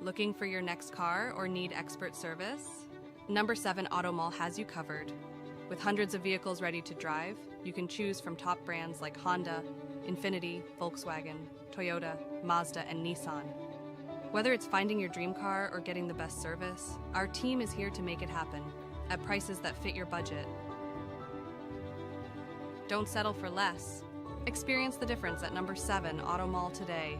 Looking for your next car or need expert service? Number 7 Auto Mall has you covered. With hundreds of vehicles ready to drive, you can choose from top brands like Honda, Infiniti, Volkswagen, Toyota, Mazda, and Nissan. Whether it's finding your dream car or getting the best service, our team is here to make it happen at prices that fit your budget. Don't settle for less. Experience the difference at number 7 Auto Mall today.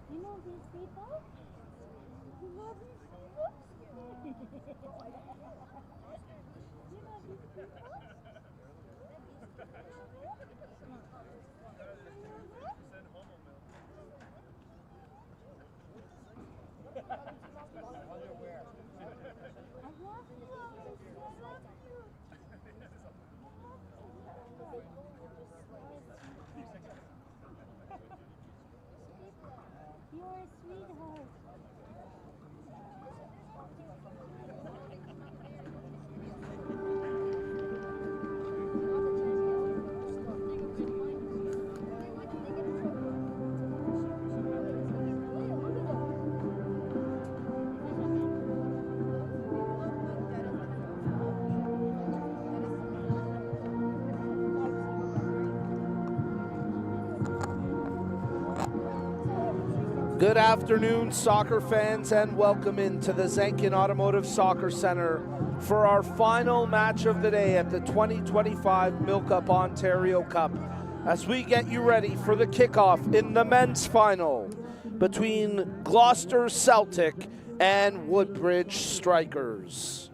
You know these people? You know these people? You know these people? You're a sweetheart. Good afternoon, soccer fans, and welcome into the Zenkin Automotive Soccer Center for our final match of the day at the 2025 MilkUP Ontario Cup as we get you ready for the kickoff in the men's final between Gloucester Celtic and Woodbridge Strikers.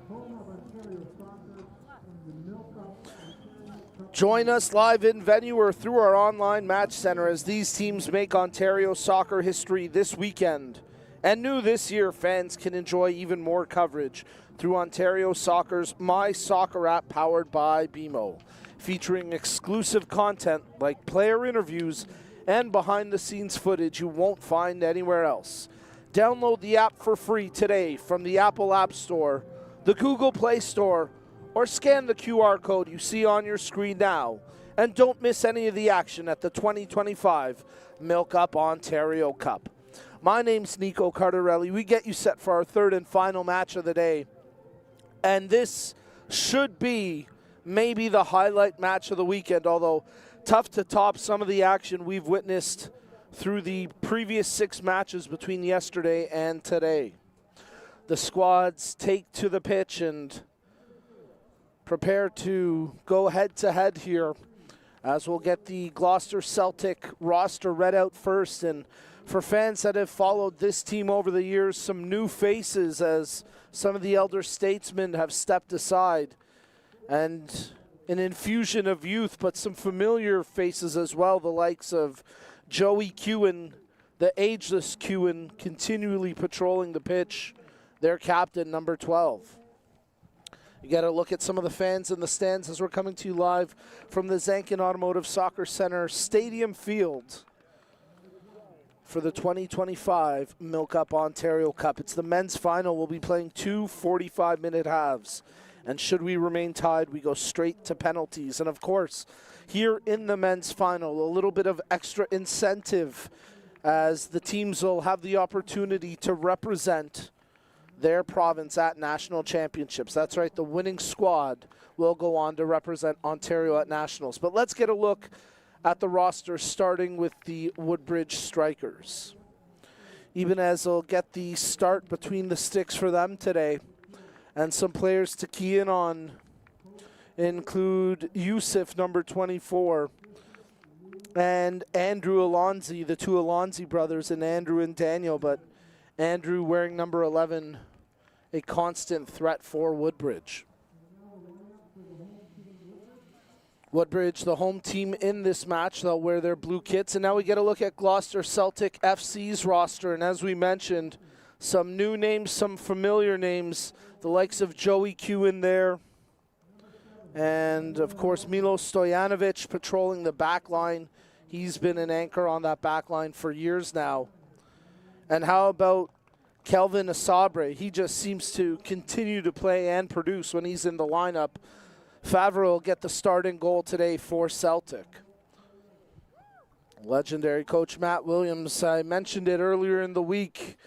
Join us live in venue or through our online match center as these teams make Ontario soccer history this weekend. And new this year, fans can enjoy even more coverage through Ontario Soccer's My Soccer app powered by BMO, featuring exclusive content like player interviews and behind-the-scenes footage you won't find anywhere else. Download the app for free today from the Apple App Store, the Google Play Store, or scan the QR code you see on your screen now. And don't miss any of the action at the 2025 MilkUP Ontario Cup. My name's Nico Cardarelli. We get you set for our third and final match of the day. And this should be maybe the highlight match of the weekend, although tough to top some of the action we've witnessed through the previous 6 matches between yesterday and today. The squads take to the pitch and prepare to go head-to-head here as we'll get the Gloucester Celtic roster read out first. And for fans that have followed this team over the years, some new faces as some of the elder statesmen have stepped aside. And an infusion of youth, but some familiar faces as well, the likes of Joey Kewen, the ageless Kewen continually patrolling the pitch, their captain, number 12. You got to look at some of the fans in the stands as we're coming to you live from the Zankin Automotive Soccer Center Stadium Field for the 2025 MilkUP Ontario Cup. It's the men's final. We'll be playing 2 45-minute halves. And should we remain tied, we go straight to penalties. And of course, here in the men's final, a little bit of extra incentive as the teams will have the opportunity to represent their province at national championships. That's right, the winning squad will go on to represent Ontario at nationals. But let's get a look at the roster, starting with the Woodbridge Strikers. Ibanez will get the start between the sticks for them today. And some players to key in on include Yusuf, number 24, and Andrew Alonzi, the two Alonzi brothers, and Andrew and Daniel. But Andrew wearing number 11, a constant threat for Woodbridge. Woodbridge, the home team in this match. They'll wear their blue kits. And now we get a look at Gloucester Celtic FC's roster. And as we mentioned, some new names, some familiar names, the likes of Joey Kewen there. And, of course, Milo Stojanovic patrolling the back line. He's been an anchor on that back line for years now. And how about Kelvin Asabre? He just seems to continue to play and produce when he's in the lineup. Favre will get the starting goal today for Celtic. Legendary coach Matt Williams, I mentioned it earlier in the week.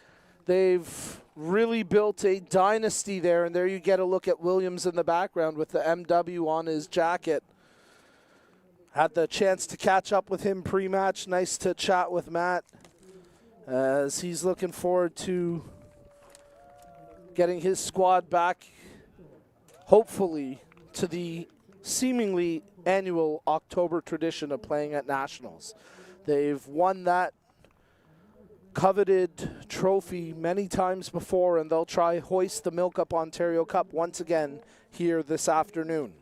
They've really built a dynasty there, and there you get a look at Williams in the background with the MW on his jacket. Had the chance to catch up with him pre-match. Nice to chat with Matt as he's looking forward to getting his squad back, hopefully, to the seemingly annual October tradition of playing at Nationals. They've won that coveted trophy many times before, and they'll try hoist the MilkUP Ontario Cup once again here this afternoon.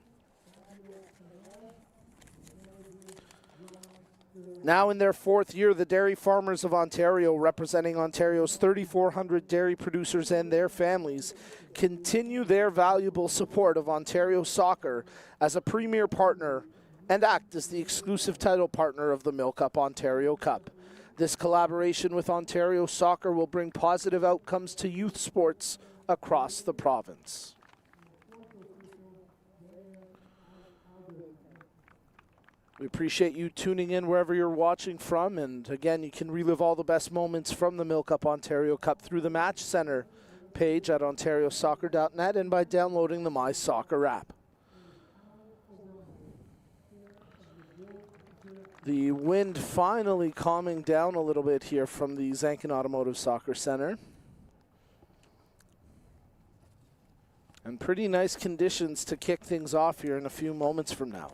Now in their fourth year, the Dairy Farmers of Ontario, representing Ontario's 3,400 dairy producers and their families, continue their valuable support of Ontario soccer as a premier partner and act as the exclusive title partner of the MilkUP Ontario Cup. This collaboration with Ontario Soccer will bring positive outcomes to youth sports across the province. We appreciate you tuning in wherever you're watching from, and again, you can relive all the best moments from the MilkUP Ontario Cup through the Match Center page at ontariosoccer.net and by downloading the My Soccer app. The wind finally calming down a little bit here from the Zankin Automotive Soccer Center. And pretty nice conditions to kick things off here in a few moments from now.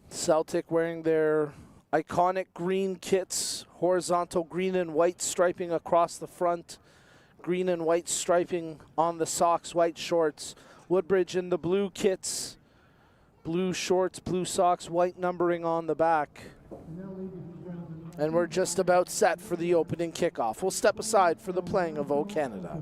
Celtic wearing their iconic green kits, horizontal green and white striping across the front. Green and white striping on the socks, white shorts. Woodbridge in the blue kits, blue shorts, blue socks, white numbering on the back. And we're just about set for the opening kickoff. We'll step aside for the playing of O Canada.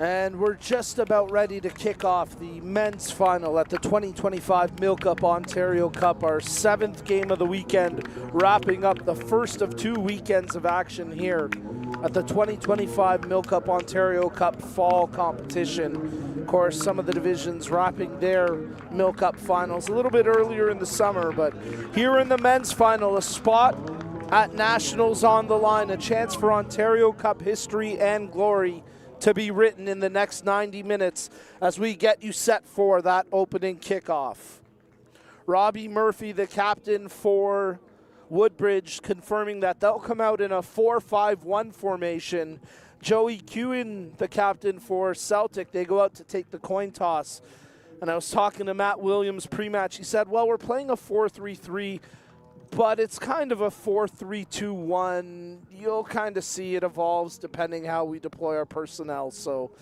And we're just about ready to kick off the men's final at the 2025 MilkUP Ontario Cup, our 7th game of the weekend, wrapping up the first of 2 weekends of action here at the 2025 MilkUP Ontario Cup fall competition. Of course, some of the divisions wrapping their MilkUP finals a little bit earlier in the summer, but here in the men's final, a spot at Nationals on the line, a chance for Ontario Cup history and glory to be written in the next 90 minutes as we get you set for that opening kickoff. Robbie Murphy, the captain for Woodbridge, confirming that they'll come out in a 4-5-1 formation. Joey Kewen, the captain for Celtic, they go out to take the coin toss. And I was talking to Matt Williams pre-match. He said, well, we're playing a 4-3-3, but it's kind of a 4-3-2-1. You'll kind of see it evolves depending how we deploy our personnel. So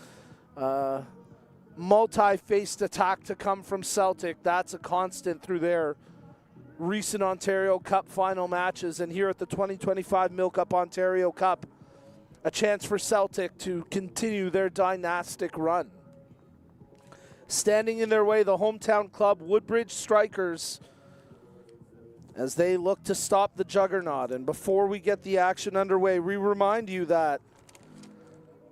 multi-faced attack to come from Celtic. That's a constant through their recent Ontario Cup final matches. And here at the 2025 MilkUP Ontario Cup, a chance for Celtic to continue their dynastic run. Standing in their way, the hometown club, Woodbridge Strikers, as they look to stop the juggernaut. And before we get the action underway, we remind you that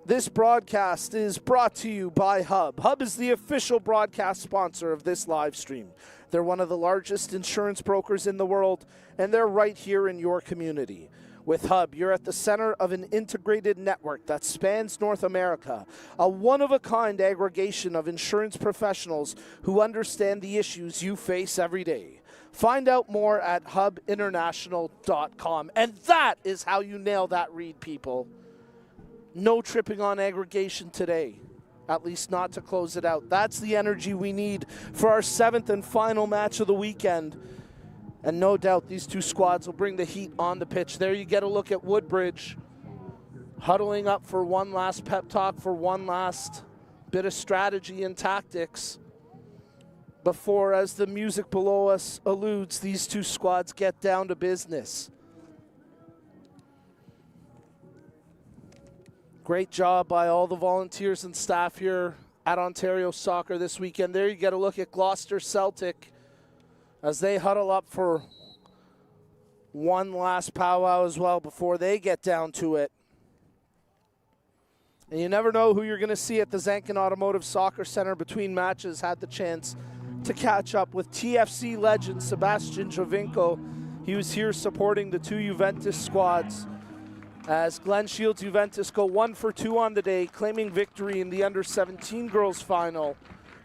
this broadcast is brought to you by Hub. Hub is the official broadcast sponsor of this live stream. They're one of the largest insurance brokers in the world, and they're right here in your community. With Hub, you're at the center of an integrated network that spans North America, a one-of-a-kind aggregation of insurance professionals who understand the issues you face every day. Find out more at hubinternational.com. And that is how you nail that read, people. No tripping on aggregation today, at least not to close it out. That's the energy we need for our 7th and final match of the weekend. And no doubt these two squads will bring the heat on the pitch. There you get a look at Woodbridge huddling up for one last pep talk, for one last bit of strategy and tactics before, as the music below us alludes, these two squads get down to business. Great job by all the volunteers and staff here at Ontario Soccer this weekend. There you get a look at Gloucester Celtic as they huddle up for one last powwow as well before they get down to it. And you never know who you're going to see at the Zankin Automotive Soccer Center between matches. Had the chance to catch up with TFC legend Sebastian Jovinko. He was here supporting the two Juventus squads as Glen Shields Juventus go 1 for 2 on the day, claiming victory in the under-17 girls final,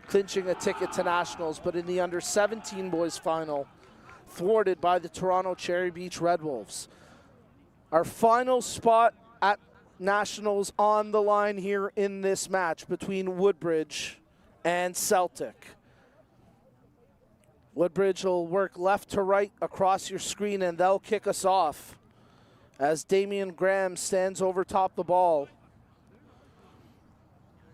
clinching a ticket to Nationals, but in the under-17 boys final, thwarted by the Toronto Cherry Beach Red Wolves. Our final spot at Nationals on the line here in this match between Woodbridge and Celtic. Woodbridge will work left to right across your screen, and they'll kick us off as Damian Graham stands over top the ball.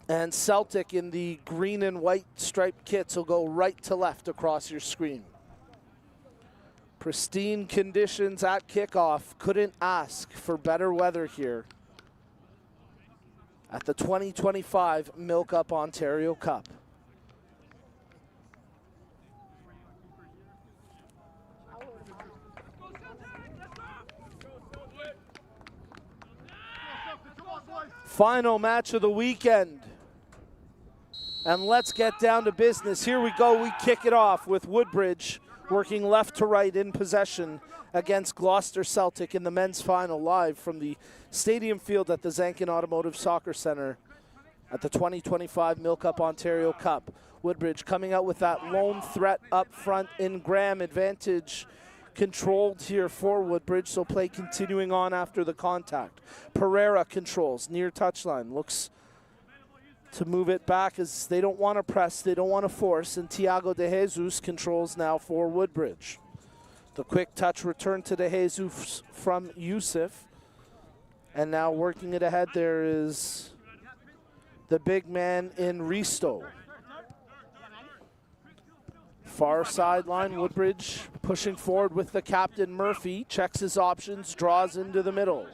And Celtic in the green and white striped kits will go right to left across your screen. Pristine conditions at kickoff. Couldn't ask for better weather here at the 2025 MilkUP Ontario Cup. Final match of the weekend. And let's get down to business. Here we go. We kick it off with Woodbridge working left to right in possession against Gloucester Celtic in the men's final, live from the stadium field at the Zankin Automotive Soccer Center at the 2025 MilkUP Ontario Cup. Woodbridge coming out with that lone threat up front in Graham. Advantage controlled here for Woodbridge, so play continuing on after the contact. Pereira controls near touchline, looks to move it back as they don't want to press, they don't want to force, and Thiago De Jesus controls now for Woodbridge. The quick touch return to De Jesus from Yusuf, and now working it ahead there is the big man in Risto. Far sideline, Woodbridge pushing forward with the captain Murphy, checks his options, draws into the middle.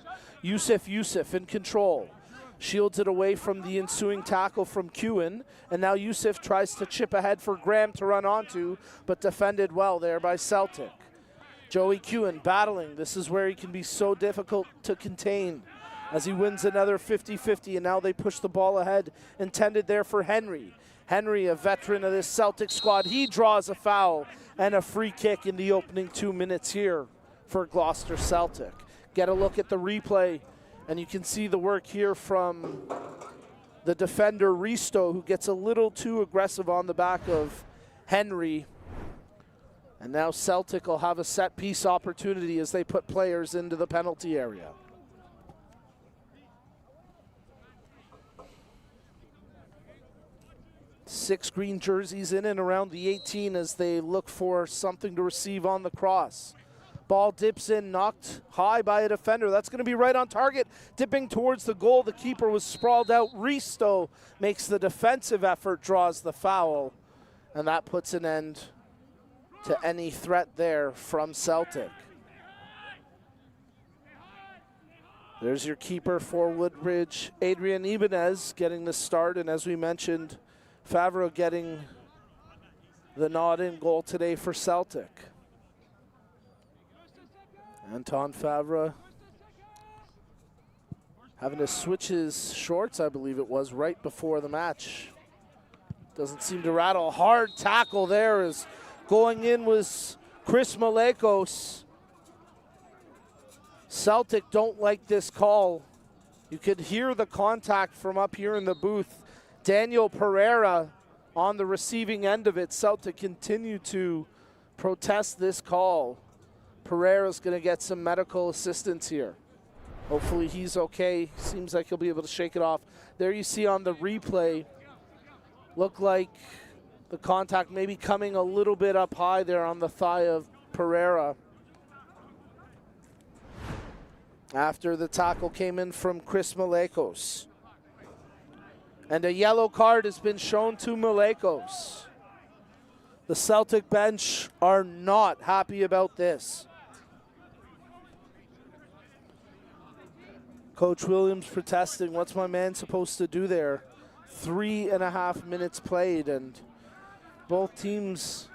Yusuf in control. shields it away from the ensuing tackle from Kewen, and now Yusuf tries to chip ahead for Graham to run onto, but defended well there by Celtic. Joey Kewen battling. This is where he can be so difficult to contain as he wins another 50-50, and now they push the ball ahead, intended there for Henry. Henry, a veteran of this Celtic squad, he draws a foul and a free kick in the opening 2 minutes here for Gloucester Celtic. Get a look at the replay, and you can see the work here from the defender Risto, who gets a little too aggressive on the back of Henry. And now Celtic will have a set piece opportunity as they put players into the penalty area. 6 green jerseys in and around the 18 as they look for something to receive on the cross. Ball dips in, knocked high by a defender. That's going to be right on target. Dipping towards the goal. The keeper was sprawled out. Risto makes the defensive effort, draws the foul, and that puts an end to any threat there from Celtic. There's your keeper for Woodbridge, Adrian Ibanez, getting the start, and as we mentioned, Favreau getting the nod in goal today for Celtic. Anton Favre having to switch his shorts, I believe it was, right before the match. Doesn't seem to rattle. Hard tackle there as going in was Chris Malekos. Celtic don't like this call. You could hear the contact from up here in the booth. Daniel Pereira on the receiving end of it. Celtic continue to protest this call. Pereira's going to get some medical assistance here. Hopefully he's okay. Seems like he'll be able to shake it off. There you see on the replay, look like the contact maybe coming a little bit up high there on the thigh of Pereira. After the tackle came in from Chris Malekos. And a yellow card has been shown to Malekos. The Celtic bench are not happy about this. Coach Williams protesting. What's my man supposed to do there? 3.5 minutes played, and both teams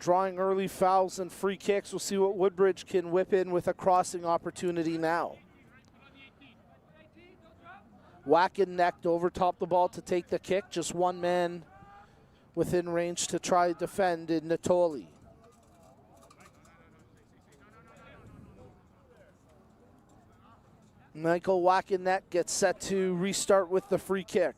drawing early fouls and free kicks. We'll see what Woodbridge can whip in with a crossing opportunity now. Wackennecht over top the ball to take the kick. Just one man within range to try to defend in Natoli. Michael Wackennecht gets set to restart with the free kick.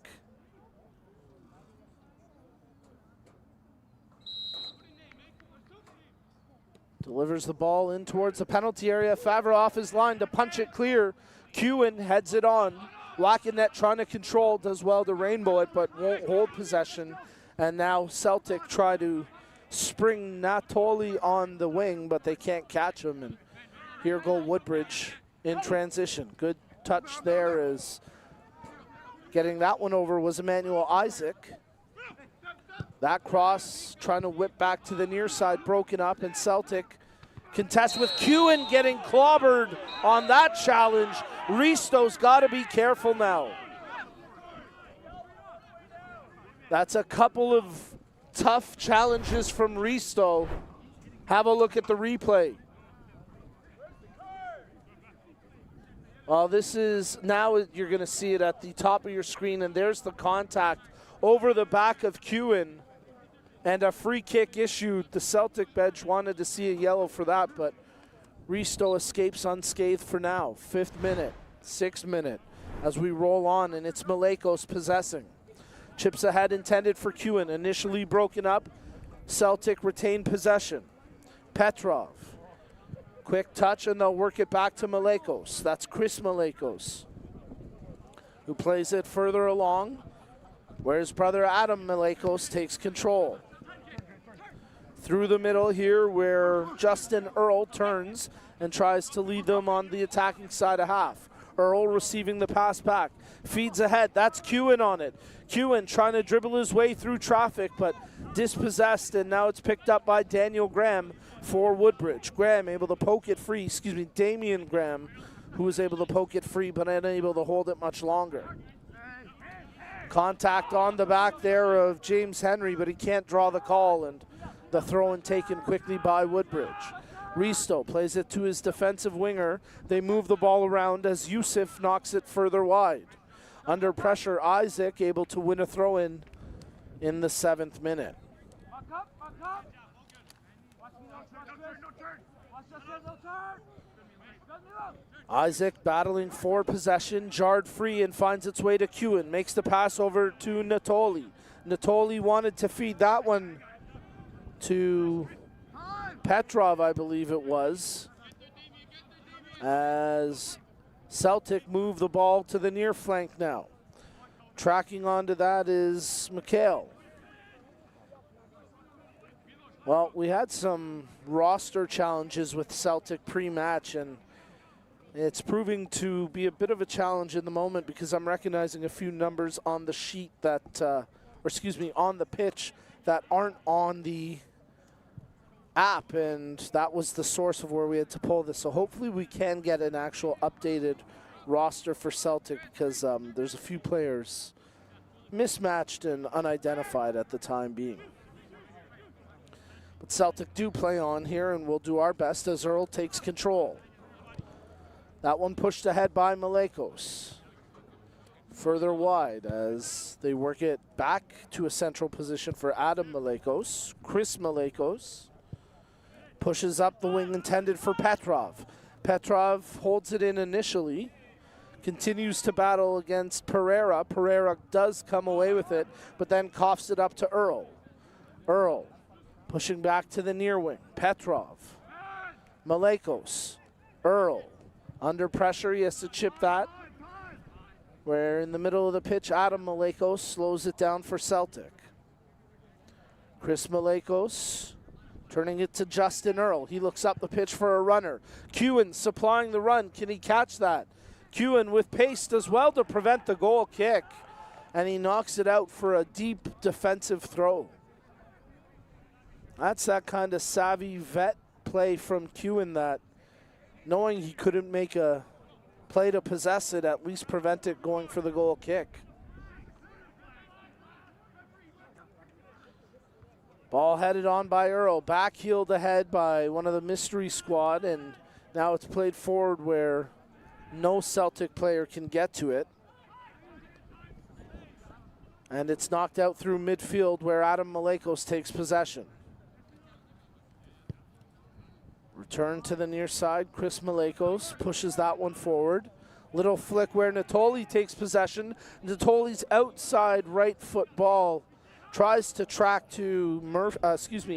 Delivers the ball in towards the penalty area. Favre off his line to punch it clear. Kewen heads it on. Wackennecht trying to control, does well to rainbow it, but won't hold possession. And now Celtic try to spring Natoli on the wing, but they can't catch him. And here go Woodbridge in transition. Good touch there as getting that one over was Emmanuel Isaac. That cross trying to whip back to the near side, broken up, and Celtic contest with Kewen getting clobbered on that challenge. Risto's got to be careful now. That's a couple of tough challenges from Risto. Have a look at the replay. This is, now you're going to see it at the top of your screen, and there's the contact over the back of Kewen. And a free kick issued. The Celtic bench wanted to see a yellow for that, but Risto escapes unscathed for now. 5th minute, 6th minute, as we roll on, and it's Malekos possessing. Chips ahead intended for Kewen, initially broken up. Celtic retain possession. Petrov, quick touch, and they'll work it back to Malekos. That's Chris Malekos, who plays it further along, where his brother Adam Malekos takes control. Through the middle here, where Justin Earl turns and tries to lead them on the attacking side of half. Earl receiving the pass back, feeds ahead. That's Kewen on it. Kewen trying to dribble his way through traffic, but dispossessed, and now it's picked up by Daniel Graham for Woodbridge. Graham able to poke it free, Damian Graham, who was able to poke it free but unable to hold it much longer. Contact on the back there of James Henry, but he can't draw the call, and the throw-in taken quickly by Woodbridge. Risto plays it to his defensive winger. They move the ball around as Yusuf knocks it further wide. Under pressure, Isaac able to win a throw-in in the 7th minute. Isaac battling for possession, jarred free and finds its way to Kewen. Makes the pass over to Natoli. Natoli wanted to feed that one to Petrov, I believe it was, as Celtic move the ball to the near flank now. Tracking onto that is McHale. Well, we had some roster challenges with Celtic pre-match, and it's proving to be a bit of a challenge in the moment because I'm recognizing a few numbers on the sheet that, on the pitch that aren't on the app, and that was the source of where we had to pull this. So hopefully we can get an actual updated roster for Celtic because there's a few players mismatched and unidentified at the time being. But Celtic do play on here, and we'll do our best as Earl takes control. That one pushed ahead by Malekos. Further wide as they work it back to a central position for Adam Malekos. Chris Malekos pushes up the wing intended for Petrov. Petrov holds it in initially. Continues to battle against Pereira. Pereira does come away with it, but then coughs it up to Earl. Earl pushing back to the near wing. Petrov. Malekos. Earl. Under pressure, he has to chip that. Where in the middle of the pitch, Adam Malekos slows it down for Celtic. Chris Malekos turning it to Justin Earl. He looks up the pitch for a runner. Kewen supplying the run. Can he catch that? Kewen with pace as well to prevent the goal kick. And he knocks it out for a deep defensive throw. That's that kind of savvy vet play from Kewen that, knowing he couldn't make a play to possess it, at least prevent it going for the goal kick. Ball headed on by Earl, back-heeled ahead by one of the mystery squad, and now it's played forward where no Celtic player can get to it. And it's knocked out through midfield where Adam Malekos takes possession. Return to the near side. Chris Malekos pushes that one forward. Little flick where Natoli takes possession. Natoli's outside right foot ball tries to track to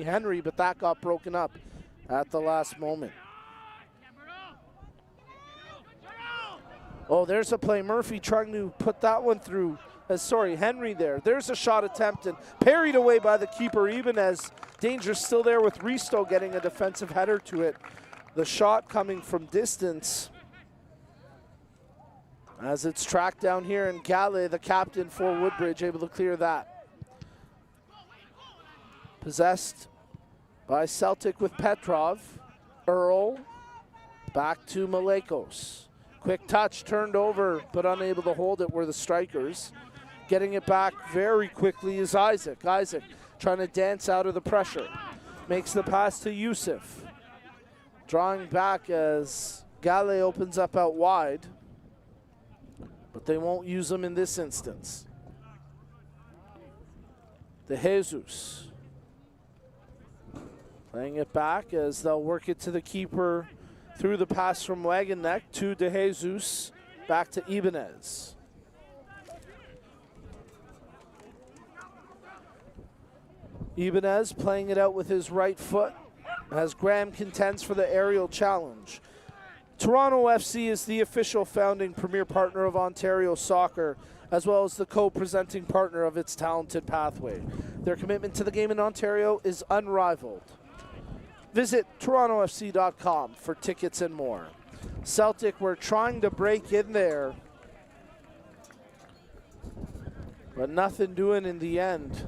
Henry, but that got broken up at the last moment. Oh, there's a play. Murphy trying to put that one through. Henry there. There's a shot attempt and parried away by the keeper, even as danger still there with Risto getting a defensive header to it. The shot coming from distance as it's tracked down here, and Gale, the captain for Woodbridge, able to clear that. Possessed by Celtic with Petrov. Earl back to Malekos. Quick touch, turned over, but unable to hold it were the strikers. Getting it back very quickly is Isaac. Isaac trying to dance out of the pressure. Makes the pass to Yusuf. Drawing back as Gale opens up out wide. But they won't use him in this instance. De Jesus. Playing it back as they'll work it to the keeper through the pass from Wagenknecht to De Jesus. Back to Ibanez. Ibanez playing it out with his right foot as Graham contends for the aerial challenge. Toronto FC is the official founding premier partner of Ontario Soccer, as well as the co-presenting partner of its talented pathway. Their commitment to the game in Ontario is unrivaled. Visit torontofc.com for tickets and more. Celtic were trying to break in there, but nothing doing in the end.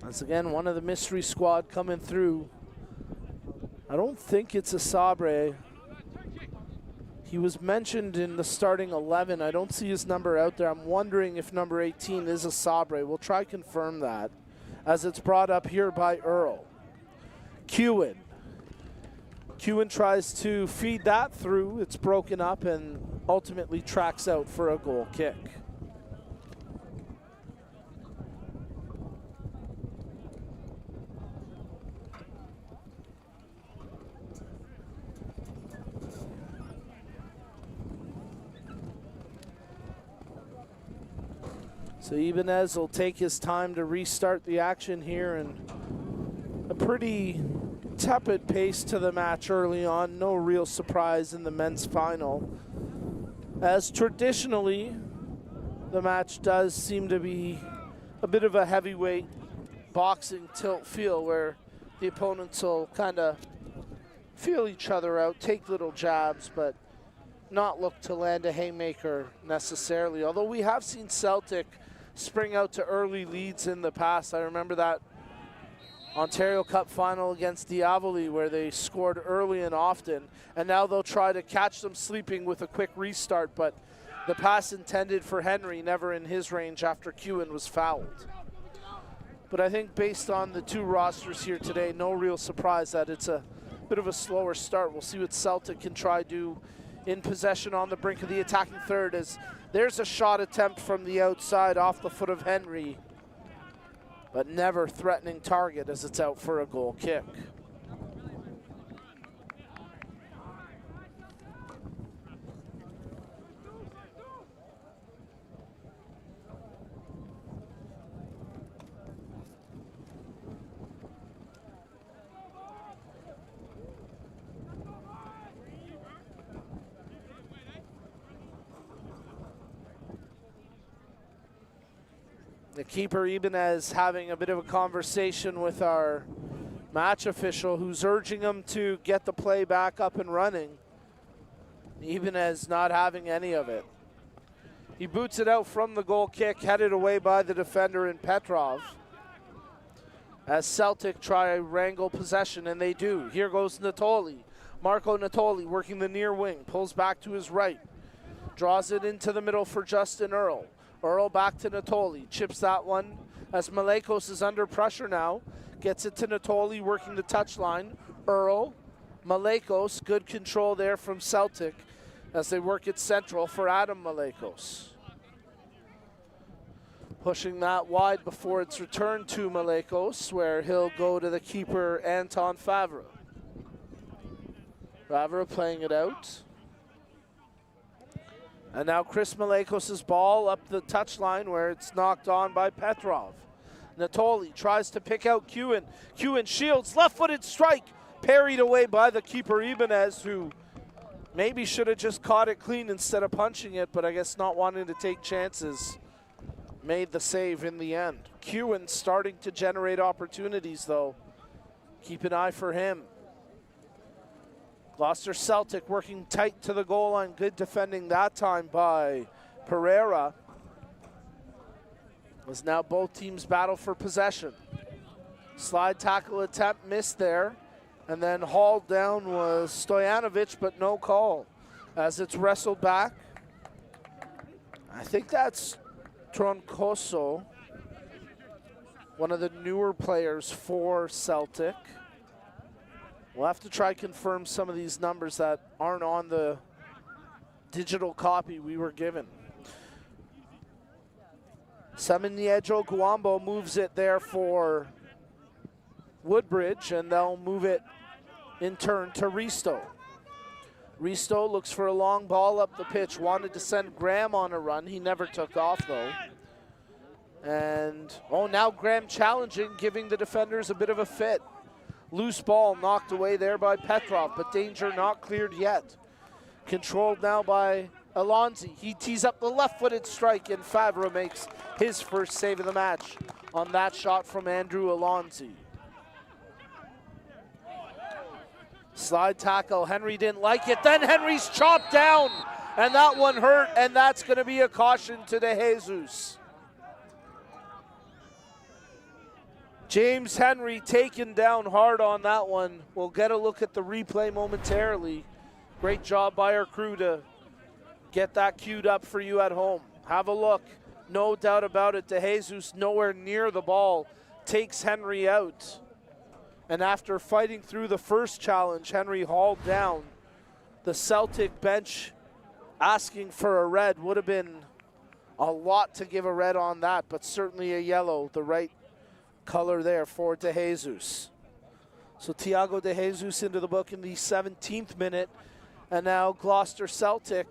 Once again, one of the mystery squad coming through I don't think it's a Sabre. He was mentioned in the starting 11. I don't see his number out there. I'm wondering if number 18 is a Sabre. We'll try confirm that as it's brought up here by Earl. Kewen. Kewen tries to feed that through. It's broken up and ultimately tracks out for a goal kick. So Ibanez will take his time to restart the action here, and a pretty tepid pace to the match early on. No real surprise in the men's final, as traditionally the match does seem to be a bit of a heavyweight boxing tilt feel, where the opponents will kind of feel each other out, take little jabs, but not look to land a haymaker necessarily. Although we have seen Celtic spring out to early leads in the past. I remember that Ontario Cup final against Diavoli where they scored early and often, and now they'll try to catch them sleeping with a quick restart, but the pass intended for Henry never in his range after Kewen was fouled. But I think based on the two rosters here today, no real surprise that it's a bit of a slower start. We'll see what Celtic can try to do in possession on the brink of the attacking third, as there's a shot attempt from the outside off the foot of Henry, but never threatening target as it's out for a goal kick. The keeper Ibanez having a bit of a conversation with our match official, who's urging him to get the play back up and running. Ibanez not having any of it. He boots it out from the goal kick, headed away by the defender in Petrov, as Celtic try to wrangle possession, and they do. Here goes Natoli. Marco Natoli working the near wing, pulls back to his right, draws it into the middle for Justin Earl. Earl back to Natoli, chips that one as Malekos is under pressure now. Gets it to Natoli, working the touchline. Earl, Malekos, good control there from Celtic as they work it central for Adam Malekos. Pushing that wide before it's returned to Malekos, where he'll go to the keeper Anton Favre. Favre playing it out. And now Chris Malekos' ball up the touchline, where it's knocked on by Petrov. Natoli tries to pick out Kewen. Kewen shields, left-footed strike, parried away by the keeper Ibanez, who maybe should have just caught it clean instead of punching it, but I guess not wanting to take chances, made the save in the end. Kewen starting to generate opportunities, though. Keep an eye for him. Gloucester Celtic working tight to the goal line. Good defending that time by Pereira. As now both teams battle for possession. Slide tackle attempt missed there. And then hauled down was Stojanovic, but no call as it's wrestled back. I think that's Troncoso, one of the newer players for Celtic. We'll have to try to confirm some of these numbers that aren't on the digital copy we were given. Saminiejo Guambo moves it there for Woodbridge, and they'll move it in turn to Risto. Risto looks for a long ball up the pitch, wanted to send Graham on a run. He never took off, though. And, oh, now Graham challenging, giving the defenders a bit of a fit. Loose ball knocked away there by Petrov, but danger not cleared yet. Controlled now by Alonzi. He tees up the left-footed strike, and Favre makes his first save of the match on that shot from Andrew Alonzi. Slide tackle, Henry didn't like it, then Henry's chopped down, and that one hurt, and that's going to be a caution to De Jesus. James Henry taken down hard on that one. We'll get a look at the replay momentarily. Great job by our crew to get that queued up for you at home. Have a look. No doubt about it. DeJesus nowhere near the ball. Takes Henry out. And after fighting through the first challenge, Henry hauled down. The Celtic bench asking for a red. Would have been a lot to give a red on that, but certainly a yellow, the right color there for DeJesus. So Thiago DeJesus into the book in the 17th minute. And now Gloucester Celtic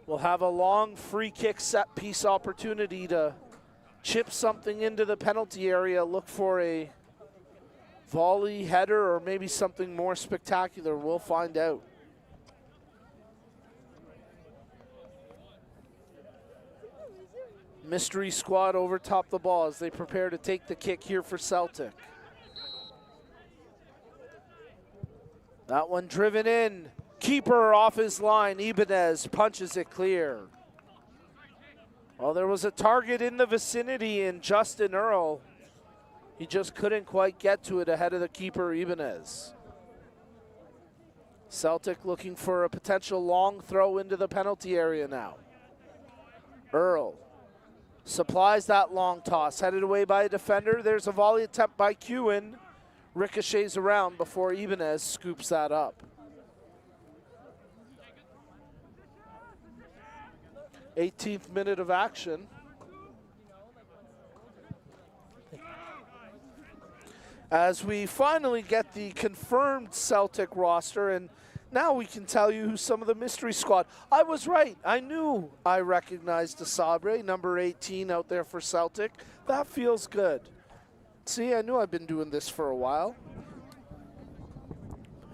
will have a long free kick set piece opportunity to chip something into the penalty area, look for a volley, header, or maybe something more spectacular. We'll find out. Mystery squad over top the ball as they prepare to take the kick here for Celtic. That one driven in. Keeper off his line. Ibanez punches it clear. Well, there was a target in the vicinity in Justin Earl. He just couldn't quite get to it ahead of the keeper, Ibanez. Celtic looking for a potential long throw into the penalty area now. Earl supplies that long toss, headed away by a defender. There's a volley attempt by Kewen. Ricochets around before Ibanez scoops that up. 18th minute of action. As we finally get the confirmed Celtic roster, and now we can tell you who some of the mystery squad. I was right. I knew I recognized Desabre, number 18 out there for Celtic. That feels good. See, I knew I've been doing this for a while.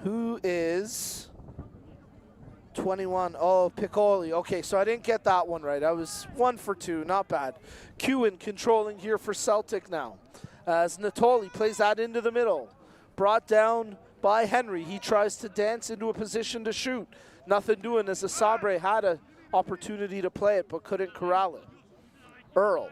Who is 21? Oh, Piccoli. Okay, so I didn't get that one right. I was 1 for 2, not bad. Kewen controlling here for Celtic now. As Natoli plays that into the middle. Brought down by Henry. He tries to dance into a position to shoot. Nothing doing as Desabre had an opportunity to play it but couldn't corral it. Earl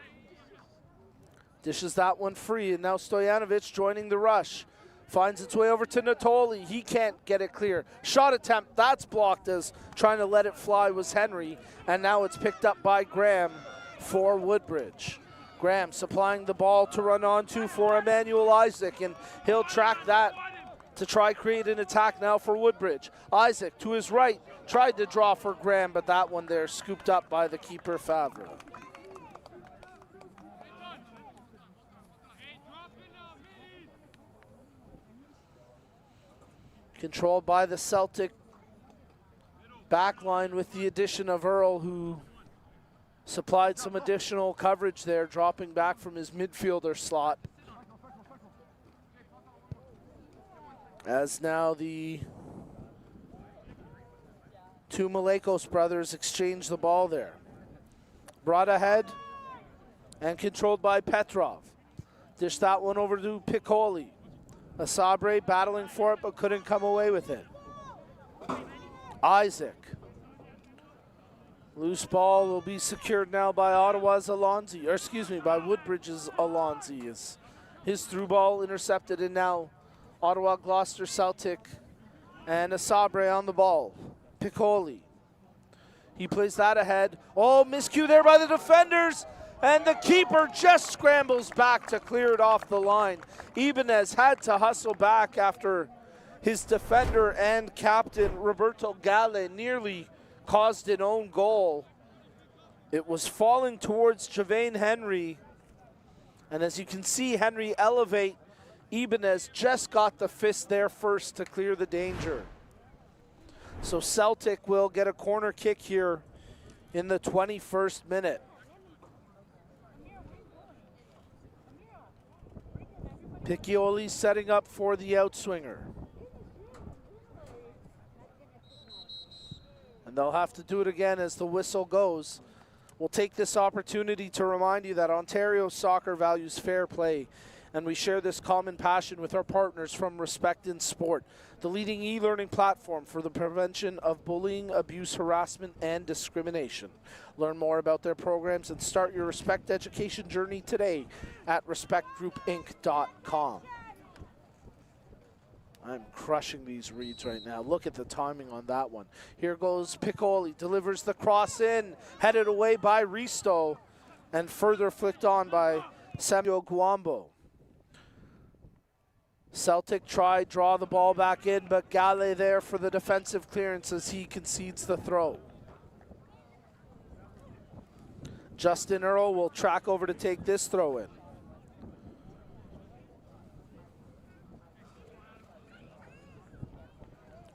dishes that one free, and now Stojanovic joining the rush. Finds its way over to Natoli. He can't get it clear. Shot attempt, that's blocked as trying to let it fly was Henry. And now it's picked up by Graham for Woodbridge. Graham supplying the ball to run onto for Emmanuel Isaac, and he'll track that to try create an attack now for Woodbridge. Isaac to his right, tried to draw for Graham, but that one there scooped up by the keeper Favre. Controlled by the Celtic backline with the addition of Earl, who supplied some additional coverage there, dropping back from his midfielder slot. As now the two Malekos brothers exchange the ball there. Brought ahead and controlled by Petrov. Dish that one over to Piccoli. Desabre battling for it but couldn't come away with it. Isaac. Loose ball will be secured now by Ottawa's Alonzi, or excuse me, by Woodbridge's Alonzi. His through ball intercepted, and now Ottawa, Gloucester, Celtic, and Desabre on the ball. Piccoli. He plays that ahead. Oh, miscue there by the defenders. And the keeper just scrambles back to clear it off the line. Ibanez had to hustle back after his defender and captain, Roberto Gale, nearly caused an own goal. It was falling towards Javane Henry. And as you can see, Henry elevate. Ibanez just got the fist there first to clear the danger. So Celtic will get a corner kick here in the 21st minute. Piccioli setting up for the outswinger. And they'll have to do it again as the whistle goes. We'll take this opportunity to remind you that Ontario Soccer values fair play and we share this common passion with our partners from Respect in Sport, the leading e-learning platform for the prevention of bullying, abuse, harassment, and discrimination. Learn more about their programs and start your Respect education journey today at respectgroupinc.com. I'm crushing these reads right now. Look at the timing on that one. Here goes Piccoli, delivers the cross in, headed away by Risto, and further flicked on by Samuel Guambo. Celtic try, draw the ball back in, but Gale there for the defensive clearance as he concedes the throw. Justin Earl will track over to take this throw in.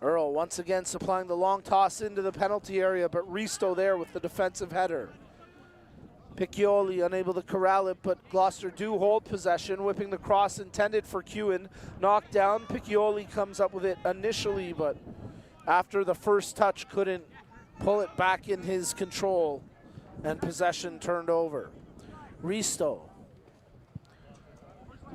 Earl once again supplying the long toss into the penalty area, but Risto there with the defensive header. Piccioli unable to corral it, but Gloucester do hold possession, whipping the cross intended for Kewen. Knocked down, Piccioli comes up with it initially, but after the first touch couldn't pull it back in his control, and possession turned over. Risto.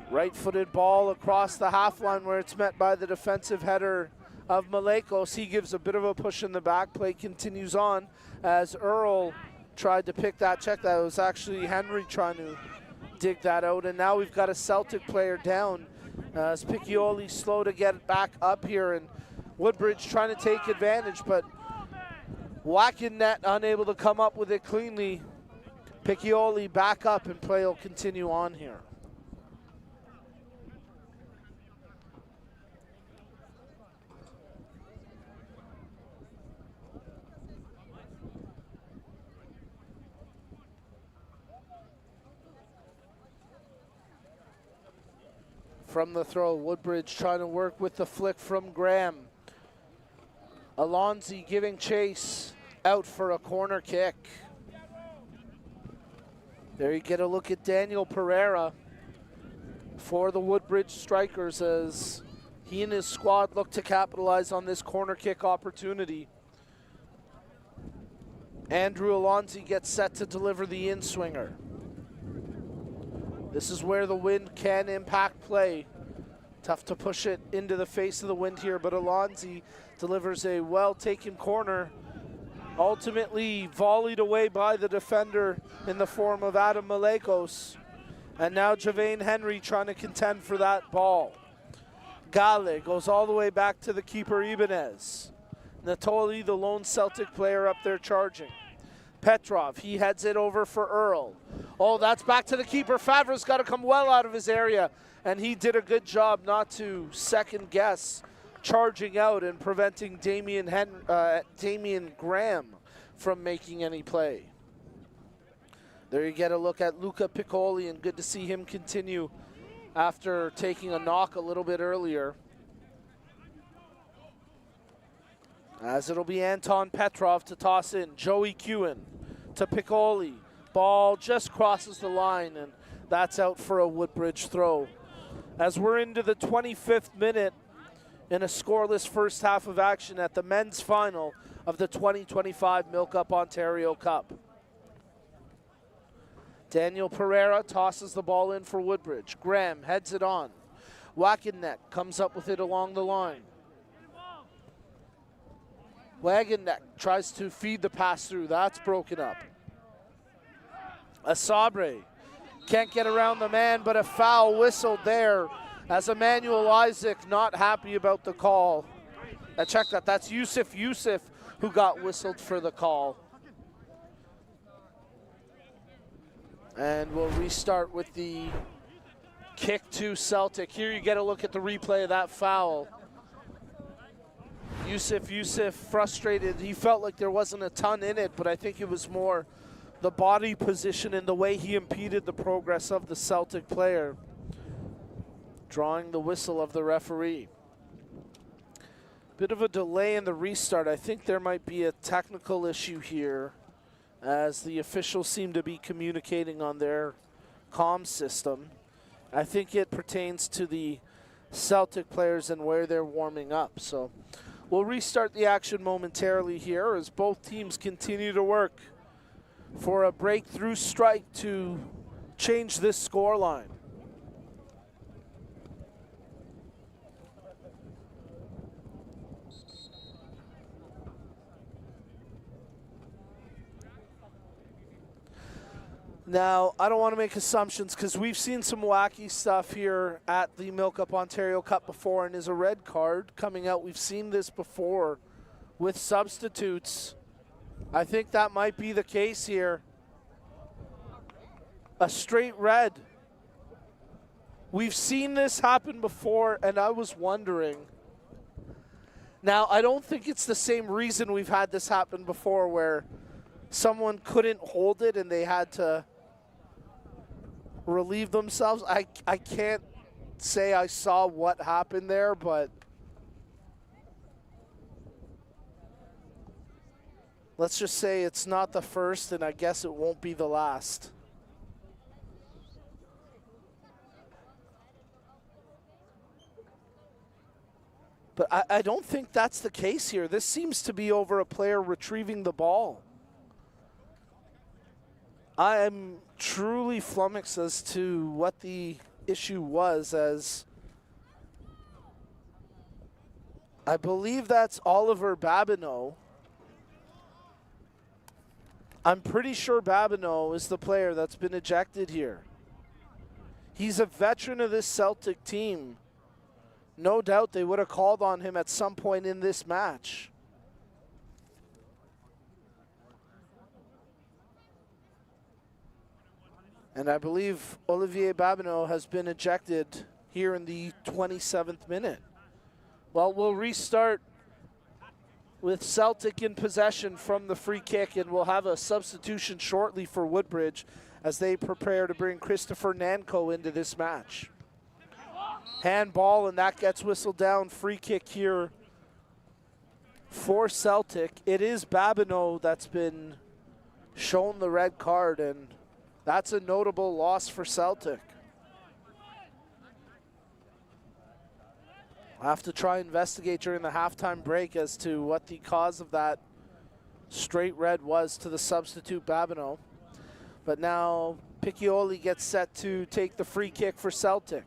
Right-footed ball across the half line where it's met by the defensive header of Malekos. He gives a bit of a push in the back. Play continues on as Earl tried to pick that check. That was actually Henry trying to dig that out. And now we've got a Celtic player down as Piccioli slow to get back up here. And Woodbridge trying to take advantage, but whacking net, unable to come up with it cleanly. Piccioli back up and play will continue on here. From the throw, Woodbridge trying to work with the flick from Graham. Alonzi giving chase, out for a corner kick. There you get a look at Daniel Pereira for the Woodbridge Strikers as he and his squad look to capitalize on this corner kick opportunity. Andrew Alonzi gets set to deliver the in-swinger. This is where the wind can impact play. Tough to push it into the face of the wind here, but Alonzi delivers a well-taken corner. Ultimately volleyed away by the defender in the form of Adam Malekos. And now Javane Henry trying to contend for that ball. Gale goes all the way back to the keeper Ibanez. Natoli, the lone Celtic player up there charging. Petrov, he heads it over for Earl. Oh, that's back to the keeper. Favre's got to come well out of his area, and he did a good job not to second guess charging out and preventing Damian Graham from making any play. There you get a look at Luca Piccoli, and good to see him continue after taking a knock a little bit earlier. As it'll be Anton Petrov to toss in. Joey Kewen to Piccoli. Ball just crosses the line, and that's out for a Woodbridge throw. As we're into the 25th minute in a scoreless first half of action at the men's final of the 2025 MilkUP Ontario Cup. Daniel Pereira tosses the ball in for Woodbridge. Graham heads it on. Wackenneck comes up with it along the line. Wagenneck tries to feed the pass through. That's broken up. Asabre can't get around the man, but a foul whistled there as Emmanuel Isaac not happy about the call. I checked that. That's Yusuf who got whistled for the call. And we'll restart with the kick to Celtic. Here you get a look at the replay of that foul. Yusuf frustrated. He felt like there wasn't a ton in it, but I think it was more the body position and the way he impeded the progress of the Celtic player, drawing the whistle of the referee. Bit of a delay in the restart. I think there might be a technical issue here as the officials seem to be communicating on their comm system. I think it pertains to the Celtic players and where they're warming up. So we'll restart the action momentarily here as both teams continue to work for a breakthrough strike to change this scoreline. Now, I don't want to make assumptions because we've seen some wacky stuff here at the MilkUP Ontario Cup before, and is a red card coming out. We've seen this before with substitutes. I think that might be the case here. A straight red. We've seen this happen before, and I was wondering. Now, I don't think it's the same reason we've had this happen before where someone couldn't hold it and they had to relieve themselves. I can't say I saw what happened there, but let's just say it's not the first, and I guess it won't be the last. But I don't think that's the case here. This seems to be over a player retrieving the ball. I am truly flummoxed as to what the issue was, as I believe that's Oliver Babineau. I'm pretty sure Babineau is the player that's been ejected here. He's a veteran of this Celtic team. No doubt they would have called on him at some point in this match. And I believe Olivier Babineau has been ejected here in the 27th minute. Well, we'll restart with Celtic in possession from the free kick, and we'll have a substitution shortly for Woodbridge as they prepare to bring Christopher Nanko into this match. Handball, and that gets whistled down. Free kick here for Celtic. It is Babineau that's been shown the red card, and that's a notable loss for Celtic. I'll have to try and investigate during the halftime break as to what the cause of that straight red was to the substitute Babineau. But now Piccioli gets set to take the free kick for Celtic.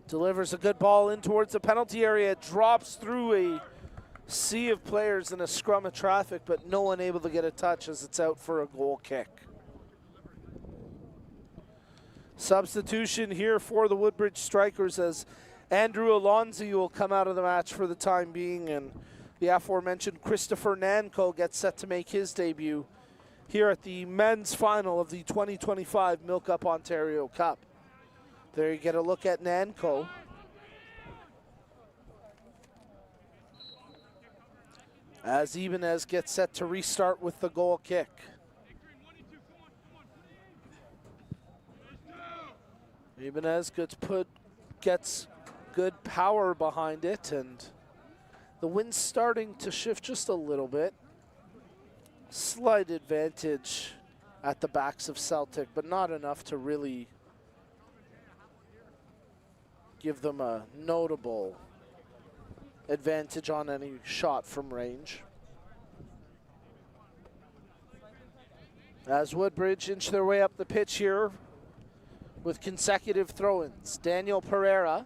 Delivers a good ball in towards the penalty area. It drops through a sea of players in a scrum of traffic, but no one able to get a touch as it's out for a goal kick. Substitution here for the Woodbridge Strikers as Andrew Alonzi will come out of the match for the time being, and the aforementioned Christopher Nanko gets set to make his debut here at the men's final of the 2025 MilkUP Ontario Cup. There you get a look at Nanko. As Ibanez gets set to restart with the goal kick. Ibanez gets good power behind it, and the wind's starting to shift just a little bit. Slight advantage at the backs of Celtic, but not enough to really give them a notable advantage on any shot from range. As Woodbridge inch their way up the pitch here with consecutive throw-ins. Daniel Pereira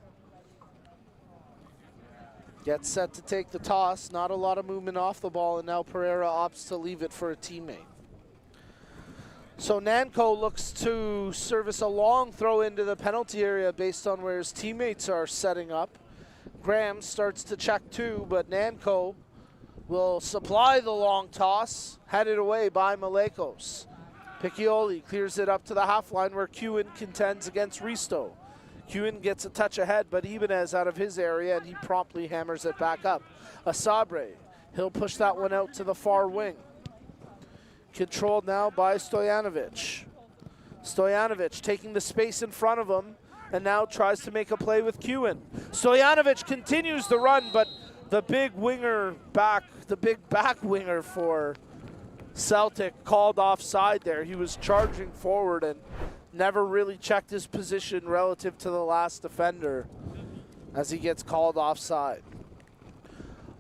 gets set to take the toss. Not a lot of movement off the ball, and now Pereira opts to leave it for a teammate. So Nanko looks to service a long throw into the penalty area based on where his teammates are setting up. Graham starts to check too, but Nanko will supply the long toss, headed away by Malekos. Piccioli clears it up to the half line where Kewen contends against Risto. Kewen gets a touch ahead, but Ibanez out of his area, and he promptly hammers it back up. Asabre, he'll push that one out to the far wing. Controlled now by Stojanovic. Stojanovic taking the space in front of him and now tries to make a play with Kewen. Stojanovic continues the run, but the big back winger for Celtic called offside there. He was charging forward and never really checked his position relative to the last defender as he gets called offside.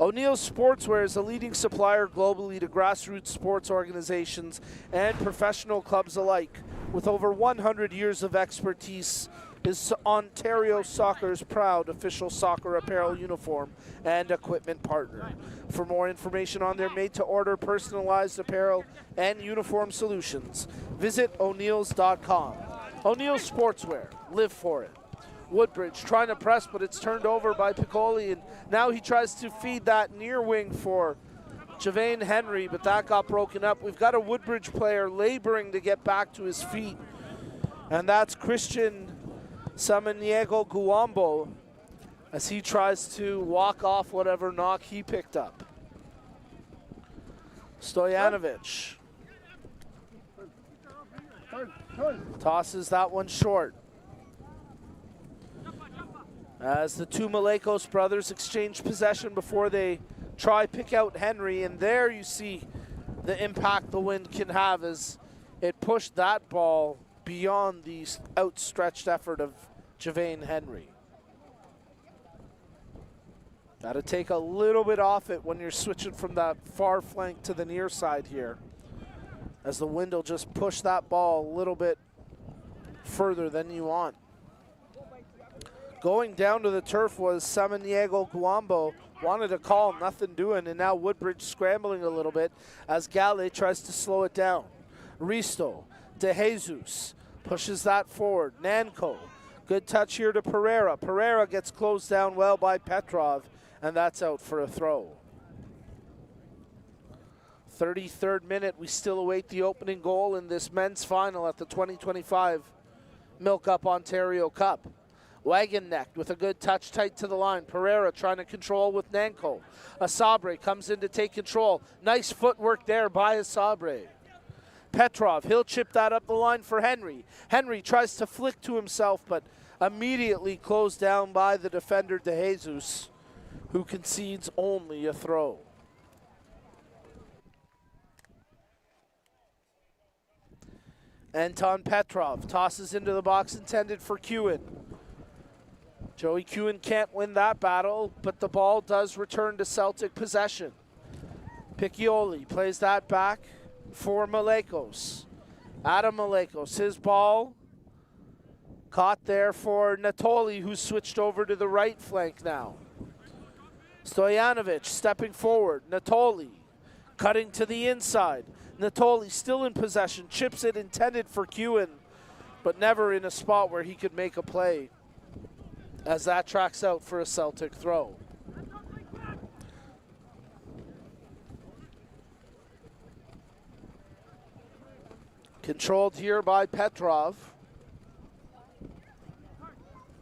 O'Neill's Sportswear is a leading supplier globally to grassroots sports organizations and professional clubs alike. With over 100 years of expertise is Ontario Soccer's proud official soccer apparel uniform and equipment partner. For more information on their made-to-order personalized apparel and uniform solutions, visit O'Neills.com. O'Neill's Sportswear, live for it. Woodbridge trying to press, but it's turned over by Piccoli, and now he tries to feed that near wing for Javane Henry, but that got broken up. We've got a Woodbridge player laboring to get back to his feet, and that's Christian Samaniego Guambo as he tries to walk off whatever knock he picked up. Stojanovic tosses that one short. As the two Malekos brothers exchange possession before they try pick out Henry, and there you see the impact the wind can have as it pushed that ball beyond the outstretched effort of Javane Henry. Got to take a little bit off it when you're switching from that far flank to the near side here, as the wind will just push that ball a little bit further than you want. Going down to the turf was Samaniego Guambo. Wanted to call, nothing doing, and now Woodbridge scrambling a little bit as Gale tries to slow it down. Risto, De Jesus, pushes that forward. Nanko, good touch here to Pereira. Pereira gets closed down well by Petrov, and that's out for a throw. 33rd minute, we still await the opening goal in this men's final at the 2025 MilkUP Ontario Cup. Wagon necked with a good touch tight to the line. Pereira trying to control with Nanko. Asabre comes in to take control. Nice footwork there by Asabre. Petrov, he'll chip that up the line for Henry. Henry tries to flick to himself, but immediately closed down by the defender De Jesus, who concedes only a throw. Anton Petrov tosses into the box intended for Kewen. Joey Kewen can't win that battle, but the ball does return to Celtic possession. Piccioli plays that back for Malekos. Adam Malekos, his ball caught there for Natoli, who switched over to the right flank now. Stojanovic stepping forward. Natoli cutting to the inside. Natoli still in possession, chips it intended for Kewen, but never in a spot where he could make a play, as that tracks out for a Celtic throw. Controlled here by Petrov.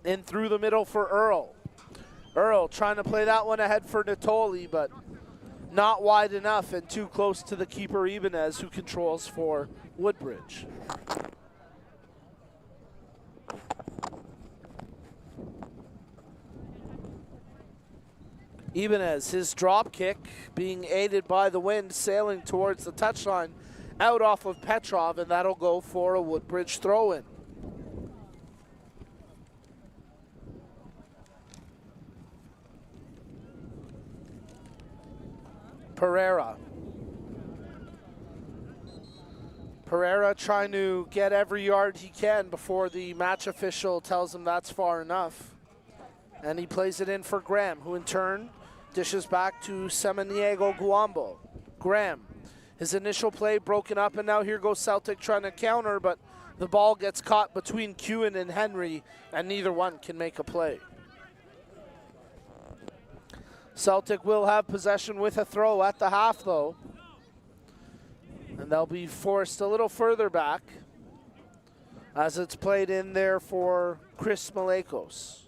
In through the middle for Earl. Earl trying to play that one ahead for Natoli, but not wide enough and too close to the keeper Ibanez, who controls for Woodbridge. Ibanez, his drop kick being aided by the wind, sailing towards the touchline, out off of Petrov, and that'll go for a Woodbridge throw-in. Pereira. Pereira trying to get every yard he can before the match official tells him that's far enough. And he plays it in for Graham, who in turn dishes back to Samaniego Guambo. Graham, his initial play broken up, and now here goes Celtic trying to counter, but the ball gets caught between Kewen and Henry, and neither one can make a play. Celtic will have possession with a throw at the half, though. And they'll be forced a little further back as it's played in there for Chris Malekos.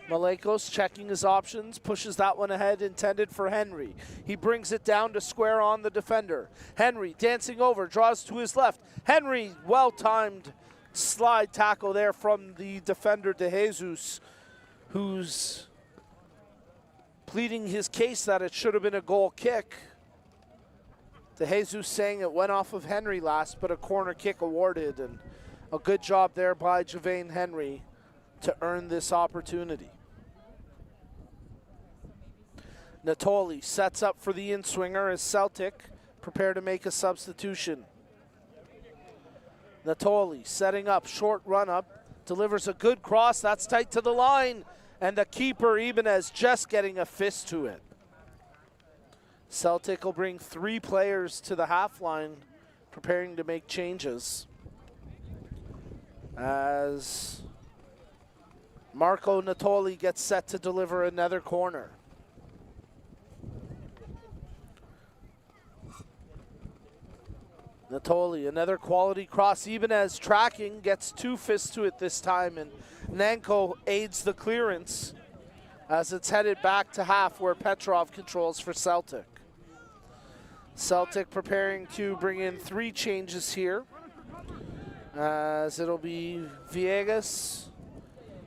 Malekos checking his options, pushes that one ahead, intended for Henry. He brings it down to square on the defender. Henry dancing over, draws to his left. Henry, well-timed slide tackle there from the defender De Jesus, who's pleading his case that it should have been a goal kick. De Jesus saying it went off of Henry last, but a corner kick awarded, and a good job there by Javane Henry to earn this opportunity. Natoli sets up for the in-swinger as Celtic prepare to make a substitution. Natoli setting up, short run up, delivers a good cross. That's tight to the line. And the keeper, Ibanez, just getting a fist to it. Celtic will bring 3 players to the half line, preparing to make changes. As Marco Natoli gets set to deliver another corner. Natoli, another quality cross. Ibanez tracking, gets 2 fists to it this time, and Nanko aids the clearance as it's headed back to half where Petrov controls for Celtic. Celtic preparing to bring in 3 changes here, as it'll be Villegas,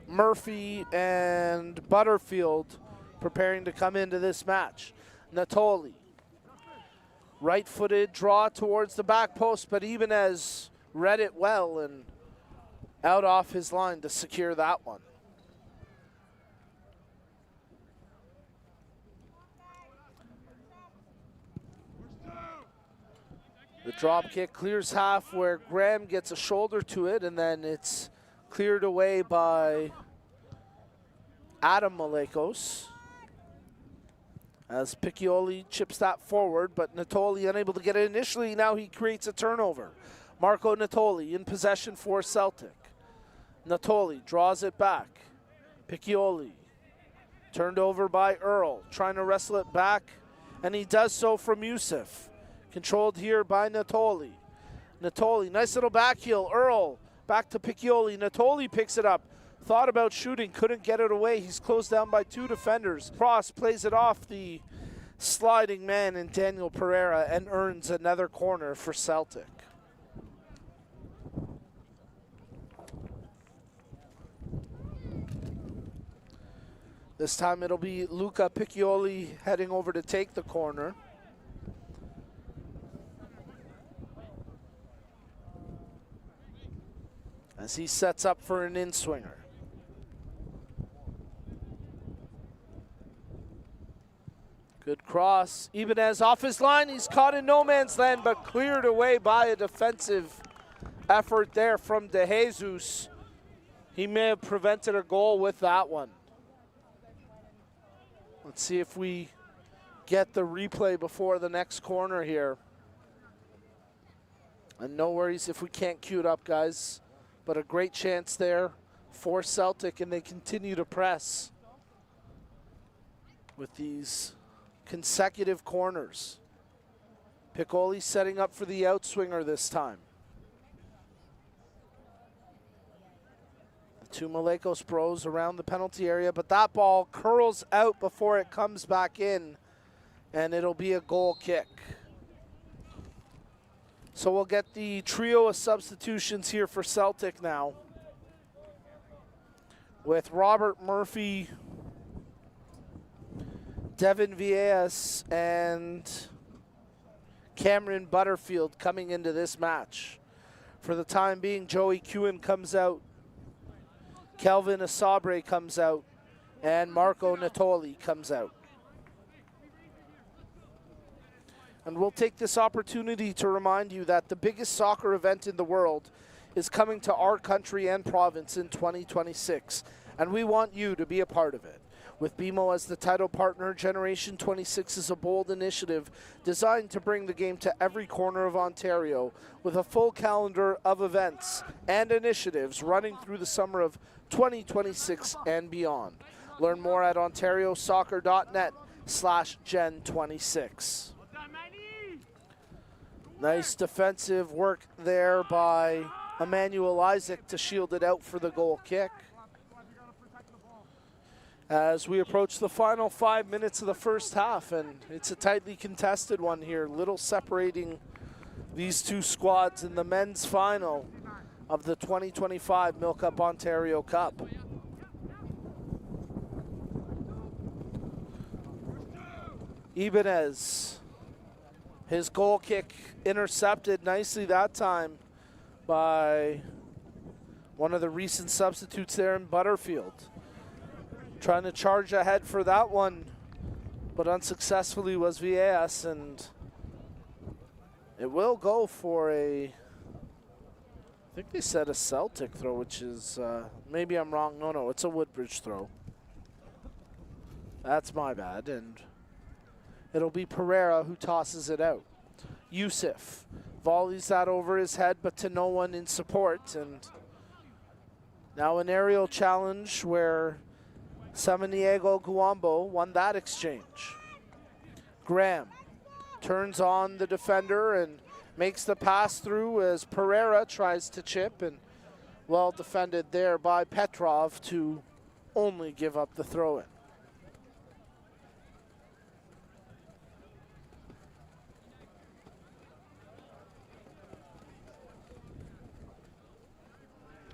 Murphy, and Butterfield preparing to come into this match. Natoli, right-footed draw towards the back post, but Ibanez read it well and out off his line to secure that one. The drop kick clears half where Graham gets a shoulder to it, and then it's cleared away by Adam Malekos. As Piccioli chips that forward, but Natoli unable to get it initially. Now he creates a turnover. Marco Natoli in possession for Celtic. Natoli draws it back. Piccioli turned over by Earl, trying to wrestle it back, and he does so from Youssef. Controlled here by Natoli. Natoli, nice little back heel. Earl back to Piccioli. Natoli picks it up. Thought about shooting, couldn't get it away. He's closed down by 2 defenders. Cross plays it off the sliding man in Daniel Pereira and earns another corner for Celtic. This time it'll be Luca Piccioli heading over to take the corner. As he sets up for an in-swinger. Good cross. Ibanez off his line. He's caught in no man's land, but cleared away by a defensive effort there from De Jesus. He may have prevented a goal with that one. Let's see if we get the replay before the next corner here. And no worries if we can't cue it up, guys. But a great chance there for Celtic, and they continue to press with these consecutive corners. Piccoli setting up for the outswinger this time. The 2 Malekos bros around the penalty area, but that ball curls out before it comes back in, and it'll be a goal kick. So we'll get the trio of substitutions here for Celtic now, with Robert Murphy, Devin Villegas, and Cameron Butterfield coming into this match. For the time being, Joey Kewen comes out, Kelvin Asabre comes out, and Marco Natoli comes out. And we'll take this opportunity to remind you that the biggest soccer event in the world is coming to our country and province in 2026, and we want you to be a part of it. With BMO as the title partner, Generation 26 is a bold initiative designed to bring the game to every corner of Ontario with a full calendar of events and initiatives running through the summer of 2026 and beyond. Learn more at ontariosoccer.net/Gen26. Nice defensive work there by Emmanuel Isaac to shield it out for the goal kick. As we approach the final 5 minutes of the first half, and it's a tightly contested one here, little separating these two squads in the men's final of the 2025 MilkUP Ontario Cup. Ibanez, his goal kick intercepted nicely that time by one of the recent substitutes there in Butterfield. Trying to charge ahead for that one, but unsuccessfully was Villegas, and it will go for I think they said a Celtic throw, which is, maybe I'm wrong. No, it's a Woodbridge throw. That's my bad, and it'll be Pereira who tosses it out. Yusuf volleys that over his head, but to no one in support, and now an aerial challenge where Samaniego Guambo won that exchange. Graham turns on the defender and makes the pass through as Pereira tries to chip, and well defended there by Petrov to only give up the throw-in.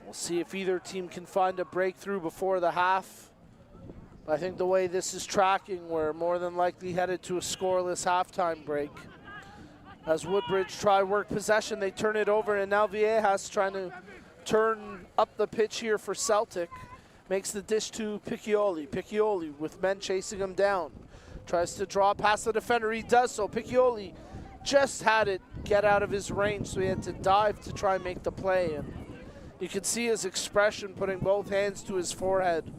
We'll see if either team can find a breakthrough before the half. I think the way this is tracking, we're more than likely headed to a scoreless halftime break. As Woodbridge try work possession, they turn it over, and now Viejas trying to turn up the pitch here for Celtic. Makes the dish to Piccioli. Piccioli with men chasing him down. Tries to draw past the defender, he does so. Piccioli just had it get out of his range, so he had to dive to try and make the play. And you can see his expression putting both hands to his forehead.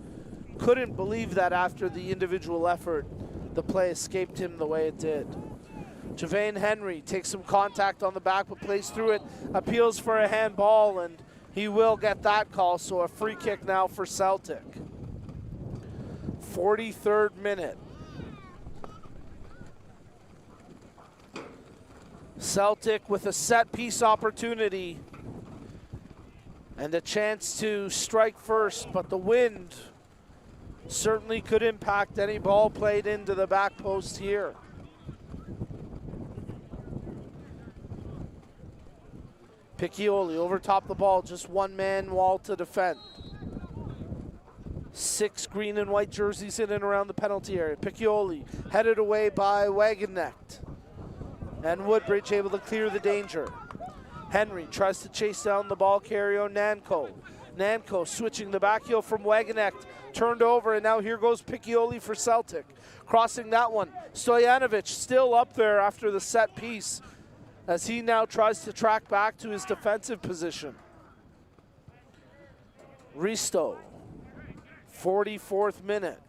Couldn't believe that after the individual effort, the play escaped him the way it did. Javane Henry takes some contact on the back, but plays through it, appeals for a handball, and he will get that call, so a free kick now for Celtic. 43rd minute. Celtic with a set piece opportunity and a chance to strike first, but the wind certainly could impact any ball played into the back post here. Piccioli over top the ball, just one man wall to defend. 6 green and white jerseys in and around the penalty area. Piccioli headed away by Wagenknecht. And Woodbridge able to clear the danger. Henry tries to chase down the ball carrier, Nanko. Nanko switching the back heel from Wagenknecht. Turned over, and now here goes Piccioli for Celtic. Crossing that one. Stojanovic still up there after the set piece, as he now tries to track back to his defensive position. Risto, 44th minute.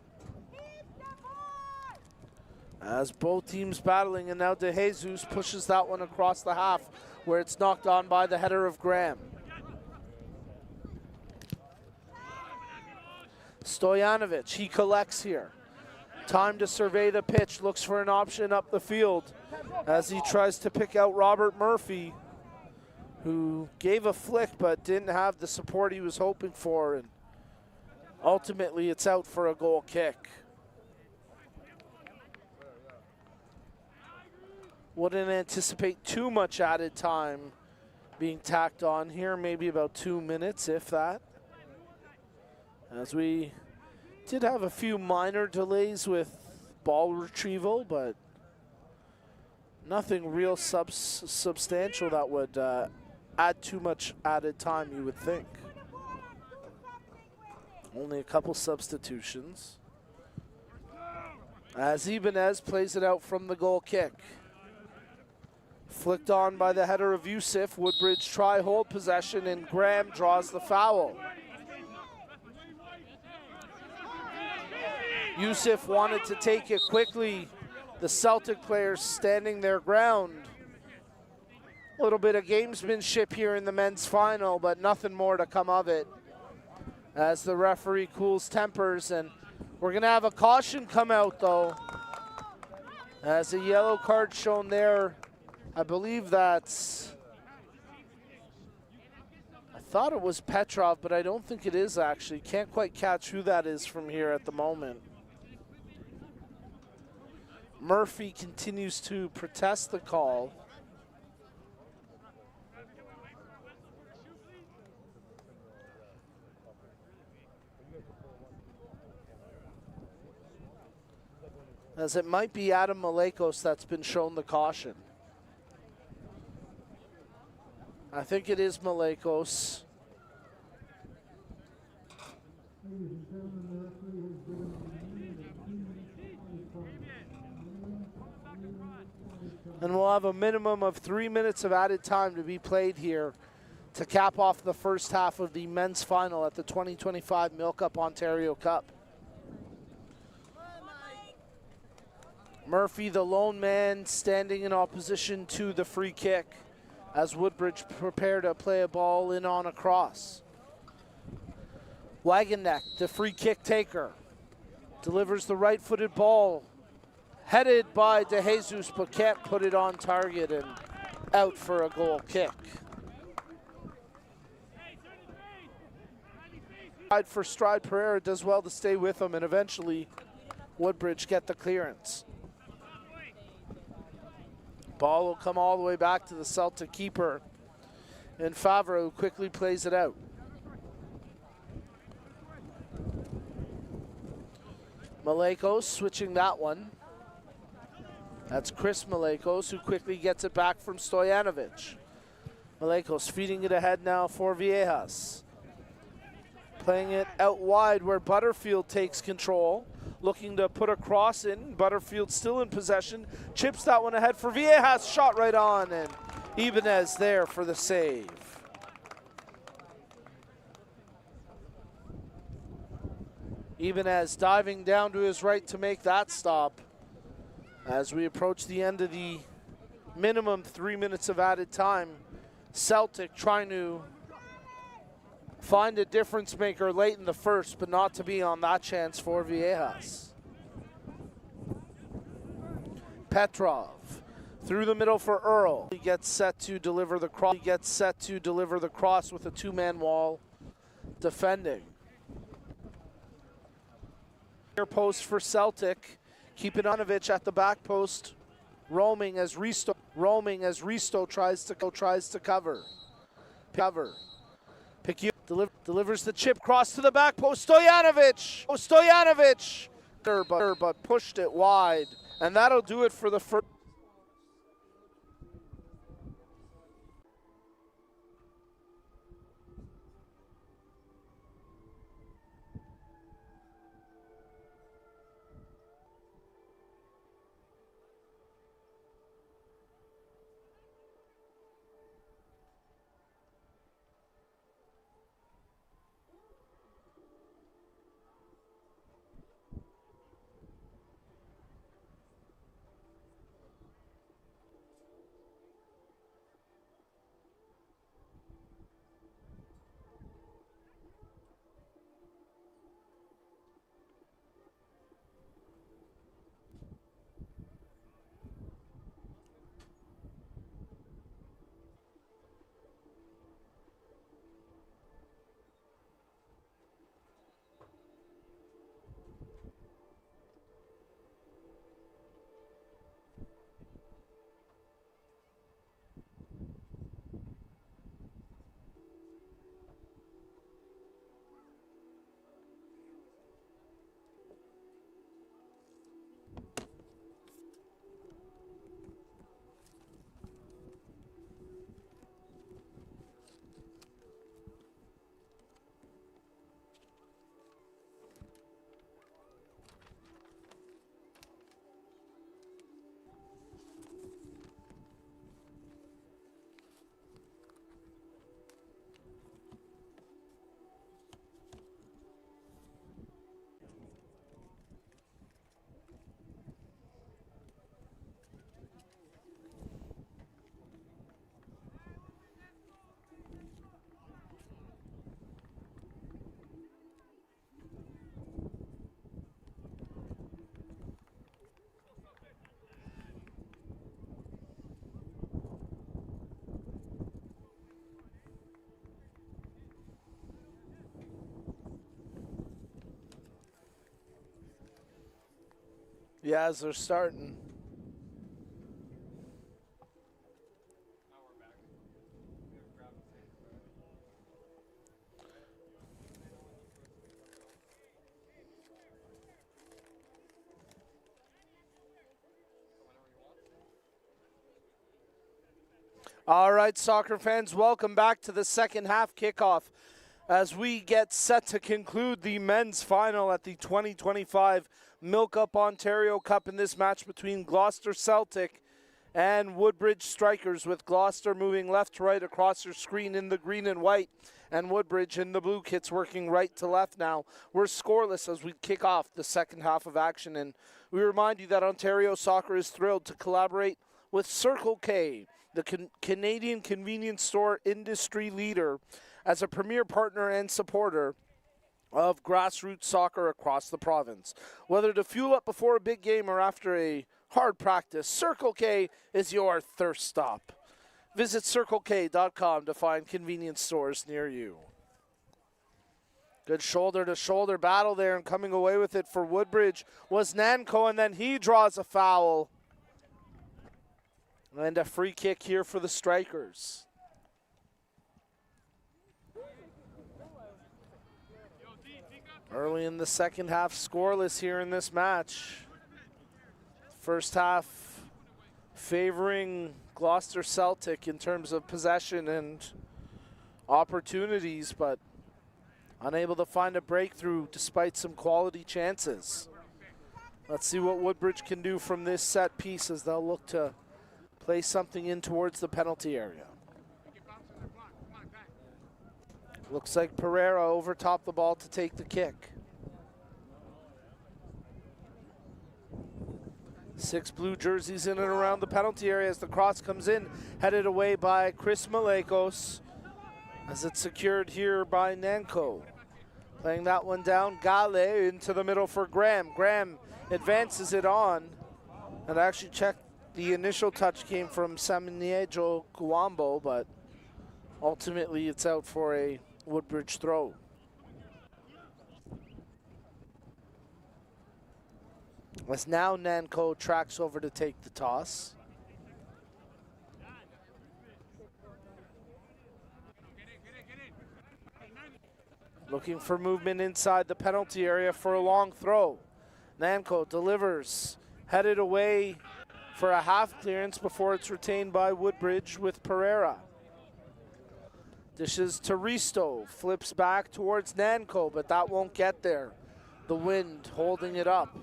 As both teams battling, and now De Jesus pushes that one across the half, where it's knocked on by the header of Graham. Stojanovic, he collects here. Time to survey the pitch, looks for an option up the field as he tries to pick out Robert Murphy, who gave a flick but didn't have the support he was hoping for, and ultimately it's out for a goal kick. Wouldn't anticipate too much added time being tacked on here, maybe about 2 minutes, if that. As we did have a few minor delays with ball retrieval, but nothing real substantial that would add too much added time, you would think. Only a couple substitutions. As Ibanez plays it out from the goal kick. Flicked on by the header of Yusuf. Woodbridge try hold possession, and Graham draws the foul. Yusuf wanted to take it quickly. The Celtic players standing their ground. A little bit of gamesmanship here in the men's final, but nothing more to come of it, as the referee cools tempers. And we're going to have a caution come out, though, as a yellow card shown there. I believe that's, I thought it was Petrov, but I don't think it is actually. Can't quite catch who that is from here at the moment. Murphy continues to protest the call. As it might be Adam Malekos that's been shown the caution. I think it is Malekos. And we'll have a minimum of 3 minutes of added time to be played here. to cap off the first half of the men's final at the 2025 MilkUP Ontario Cup. Murphy, the lone man, standing in opposition to the free kick as Woodbridge prepare to play a ball in on a cross. Wagenknecht, the free kick taker, delivers the right-footed ball, headed by De Jesus, but can't put it on target and out for a goal kick. For Stride, Pereira does well to stay with him, and eventually Woodbridge get the clearance. Ball will come all the way back to the Celtic keeper, and Favre, who quickly plays it out. Malekos switching that one. That's Chris Malekos, who quickly gets it back from Stojanovic. Malekos feeding it ahead now for Viejas. Playing it out wide where Butterfield takes control. Looking to put a cross in. Butterfield still in possession. Chips that one ahead for Viejas. Shot right on, and Ibanez there for the save. Ibanez diving down to his right to make that stop. As we approach the end of the minimum 3 minutes of added time, Celtic trying to find a difference maker late in the first, but not to be on that chance for Viejas. Petrov through the middle for Earl. He gets set to deliver the cross. With a two-man wall defending. Near post for Celtic. Keeping Ivanovic at the back post, roaming as Risto tries to cover. Delivers the chip cross to the back post. Stojanovic, but pushed it wide, and that'll do it for the first. Yeah, as they're starting. All right, soccer fans, welcome back to the second half kickoff as we get set to conclude the men's final at the 2025 MilkUP Ontario Cup in this match between Gloucester Celtic and Woodbridge strikers, with Gloucester moving left to right across their screen in the green and white, and Woodbridge in the blue kits working right to left now. We're scoreless as we kick off the second half of action, and we remind you that Ontario Soccer is thrilled to collaborate with Circle K, the Canadian convenience store industry leader, as a premier partner and supporter of grassroots soccer across the province. Whether to fuel up before a big game or after a hard practice, Circle K is your thirst stop. Visit CircleK.com to find convenience stores near you. Good shoulder-to-shoulder battle there, and coming away with it for Woodbridge was Nanko, and then he draws a foul. And a free kick here for the strikers. Early in the second half, scoreless here in this match. First half favoring Gloucester Celtic in terms of possession and opportunities, but unable to find a breakthrough despite some quality chances. Let's see what Woodbridge can do from this set piece as they'll look to play something in towards the penalty area. Looks like Pereira overtopped the ball to take the kick. 6 blue jerseys in and around the penalty area as the cross comes in, headed away by Chris Malekos, as it's secured here by Nanko. Playing that one down, Gale into the middle for Graham. Graham advances it on, and I actually checked the initial touch came from Saminiejo Kuambo, but ultimately it's out for a Woodbridge throw. As now Nanko tracks over to take the toss. Looking for movement inside the penalty area for a long throw. Nanko delivers, headed away for a half clearance before it's retained by Woodbridge with Pereira. Dishes to Risto, flips back towards Nanko, but that won't get there. The wind holding it up.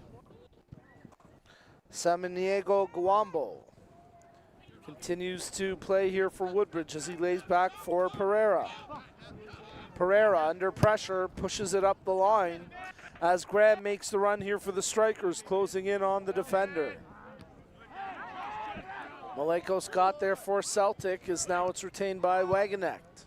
Samaniego Guambo continues to play here for Woodbridge as he lays back for Pereira. Pereira under pressure pushes it up the line as Graham makes the run here for the strikers, closing in on the defender. Malekos got there for Celtic, as now it's retained by Wagenknecht.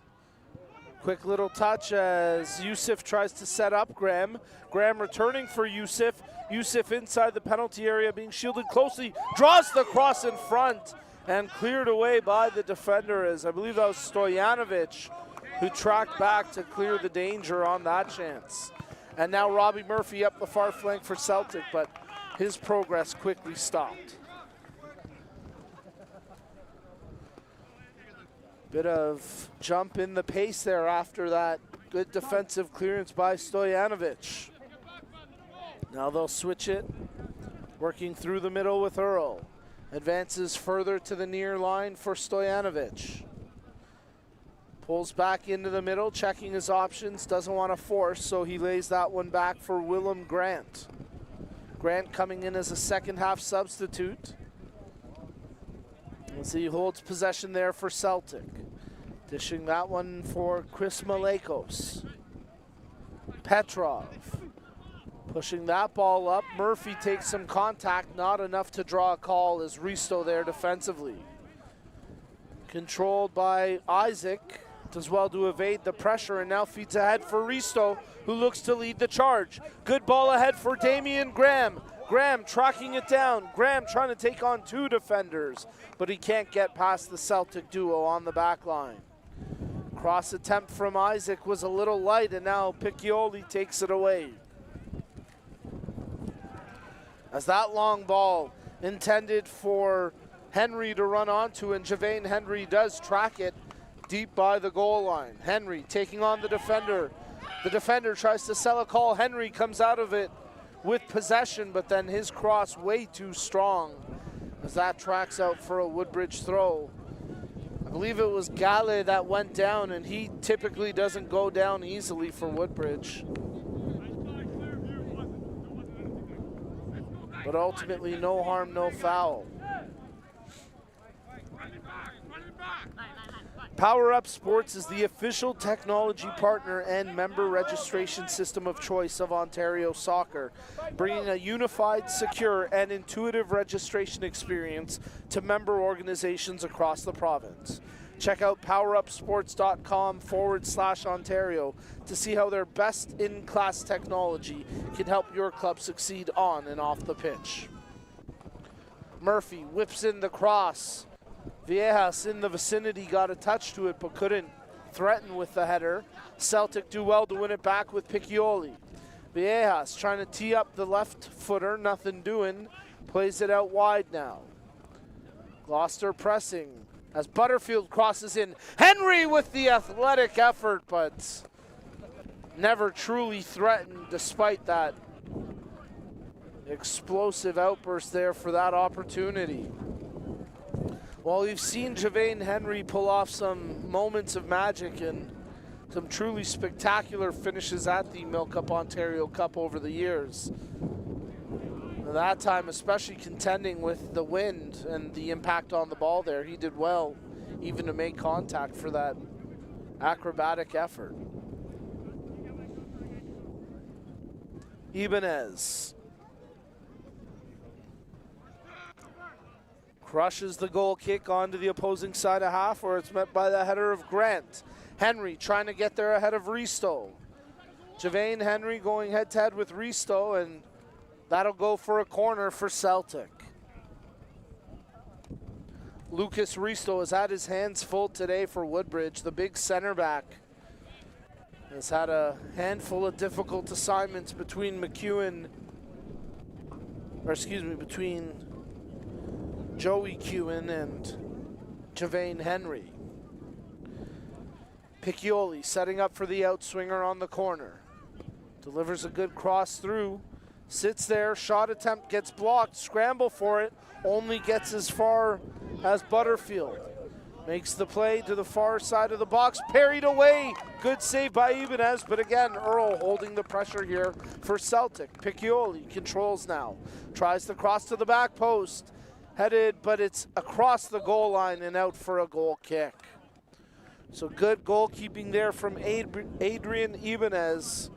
Quick little touch as Yusuf tries to set up Graham. Graham returning for Yusuf. Yusuf inside the penalty area, being shielded closely, draws the cross in front and cleared away by the defender, as I believe that was Stojanovic who tracked back to clear the danger on that chance. And now Robbie Murphy up the far flank for Celtic, but his progress quickly stopped. Bit of jump in the pace there after that good defensive clearance by Stojanovic. Now they'll switch it, working through the middle with Earl. Advances further to the near line for Stojanovic. Pulls back into the middle, checking his options, doesn't want to force, so he lays that one back for Willem Grant. Grant coming in as a second half substitute. As he holds possession there for Celtic. Dishing that one for Chris Malekos. Petrov pushing that ball up. Murphy takes some contact, not enough to draw a call as Risto there defensively. Controlled by Isaac. Does well to evade the pressure and now feeds ahead for Risto, who looks to lead the charge. Good ball ahead for Damian Graham. Graham tracking it down. Graham trying to take on 2 defenders, but he can't get past the Celtic duo on the back line. Cross attempt from Isaac was a little light, and now Piccioli takes it away. As that long ball intended for Henry to run onto, and Javane Henry does track it deep by the goal line. Henry taking on the defender. The defender tries to sell a call. Henry comes out of it with possession, but then his cross way too strong as that tracks out for a Woodbridge throw. I believe it was Gale that went down, and he typically doesn't go down easily for Woodbridge. But ultimately, no harm, no foul. PowerUp Sports is the official technology partner and member registration system of choice of Ontario Soccer, bringing a unified, secure, and intuitive registration experience to member organizations across the province. Check out powerupsports.com/Ontario to see how their best-in-class technology can help your club succeed on and off the pitch. Murphy whips in the cross. Viejas in the vicinity got a touch to it but couldn't threaten with the header. Celtic do well to win it back with Piccioli. Viejas trying to tee up the left footer, nothing doing. Plays it out wide now. Gloucester pressing as Butterfield crosses in. Henry with the athletic effort, but never truly threatened despite that explosive outburst there for that opportunity. Well, we've seen Javane Henry pull off some moments of magic and some truly spectacular finishes at the MilkUP Ontario Cup over the years. That time, especially contending with the wind and the impact on the ball there, he did well even to make contact for that acrobatic effort. Ibanez crushes the goal kick onto the opposing side of half, where it's met by the header of Grant. Henry trying to get there ahead of Risto. Javane Henry going head-to-head with Risto, and that'll go for a corner for Celtic. Lucas Risto has had his hands full today for Woodbridge. The big center back has had a handful of difficult assignments between between Joey Kewen and Javane Henry. Piccioli setting up for the outswinger on the corner. Delivers a good cross through. Sits there, shot attempt gets blocked, scramble for it, only gets as far as Butterfield. Makes the play to the far side of the box, parried away. Good save by Ibanez, but again, Earl holding the pressure here for Celtic. Piccioli controls now. Tries to cross to the back post. Headed, but it's across the goal line and out for a goal kick. So good goalkeeping there from Adrian Ibanez,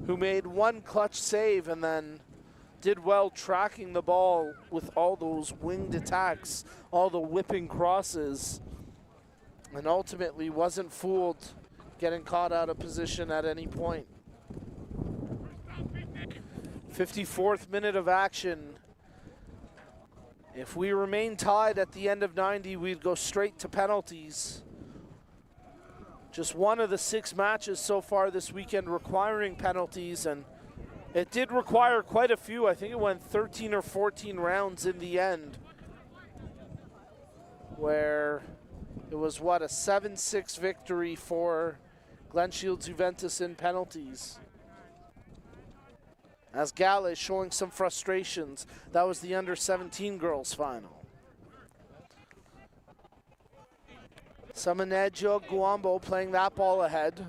who made one clutch save and then did well tracking the ball with all those winged attacks, all the whipping crosses, and ultimately wasn't fooled getting caught out of position at any point. 54th minute of action. If we remain tied at the end of 90, we'd go straight to penalties. Just one of the 6 matches so far this weekend requiring penalties, and it did require quite a few. I think it went 13 or 14 rounds in the end, where it was, what, a 7-6 victory for Glen Shields Juventus in penalties. As Gale showing some frustrations. That was the under-17 girls final. Samanejo Guambo playing that ball ahead.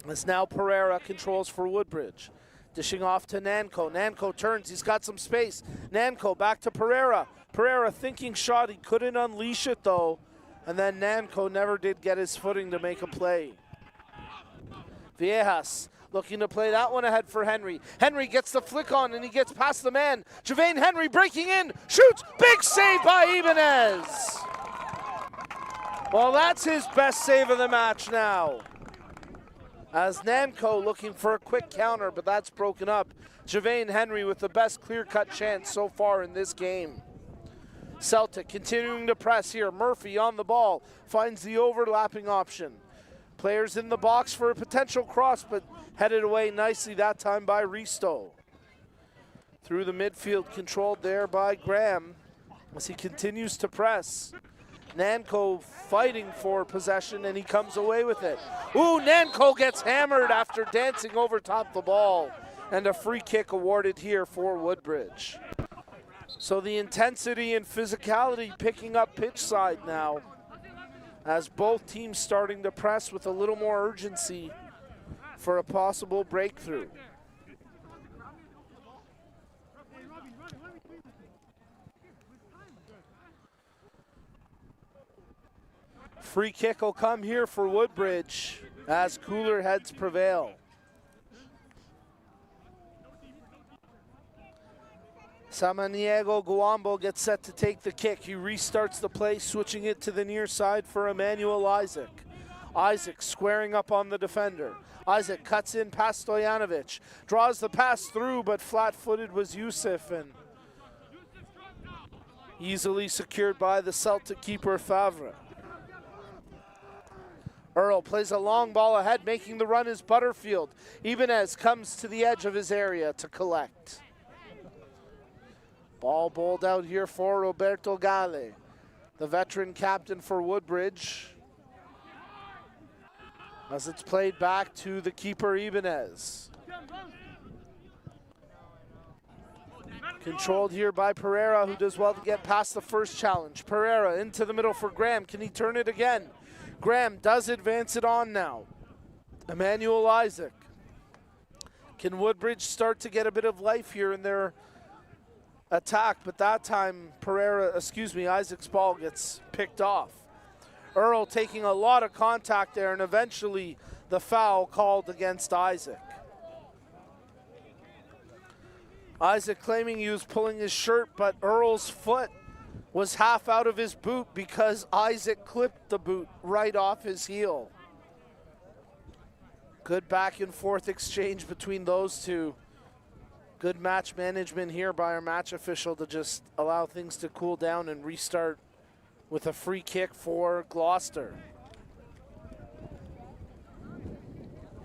As now Pereira controls for Woodbridge. Dishing off to Nanko. Nanko turns, he's got some space. Nanko back to Pereira. Pereira thinking shot, he couldn't unleash it though. And then Nanko never did get his footing to make a play. Viejas looking to play that one ahead for Henry. Henry gets the flick on and he gets past the man. Javane Henry breaking in, shoots, big save by Ibanez. Well, that's his best save of the match now. As Nanko looking for a quick counter, but that's broken up. Javane Henry with the best clear-cut chance so far in this game. Celtic continuing to press here. Murphy on the ball, finds the overlapping option. Players in the box for a potential cross, but headed away nicely that time by Risto. Through the midfield, controlled there by Graham as he continues to press. Nanko fighting for possession, and he comes away with it. Ooh, Nanko gets hammered after dancing over top the ball, and a free kick awarded here for Woodbridge. So the intensity and physicality picking up pitch side now, as both teams starting to press with a little more urgency for a possible breakthrough. Free kick will come here for Woodbridge as cooler heads prevail. Samaniego Guambo gets set to take the kick. He restarts the play, switching it to the near side for Emmanuel Isaac. Isaac squaring up on the defender. Isaac cuts in past Stojanovic, draws the pass through, but flat-footed was Yusuf, and easily secured by the Celtic keeper Favre. Earl plays a long ball ahead, making the run is Butterfield. Ibanez comes to the edge of his area to collect. Ball bowled out here for Roberto Gale, the veteran captain for Woodbridge, as it's played back to the keeper Ibanez. Controlled here by Pereira, who does well to get past the first challenge. Pereira into the middle for Graham. Can he turn it again? Graham does advance it on now. Emmanuel Isaac. Can Woodbridge start to get a bit of life here in their attack? But that time Isaac's ball gets picked off. Earl taking a lot of contact there, and eventually the foul called against Isaac. Isaac claiming he was pulling his shirt, but Earl's foot was half out of his boot because Isaac clipped the boot right off his heel. Good back and forth exchange between those two. Good match management here by our match official to just allow things to cool down and restart with a free kick for Gloucester.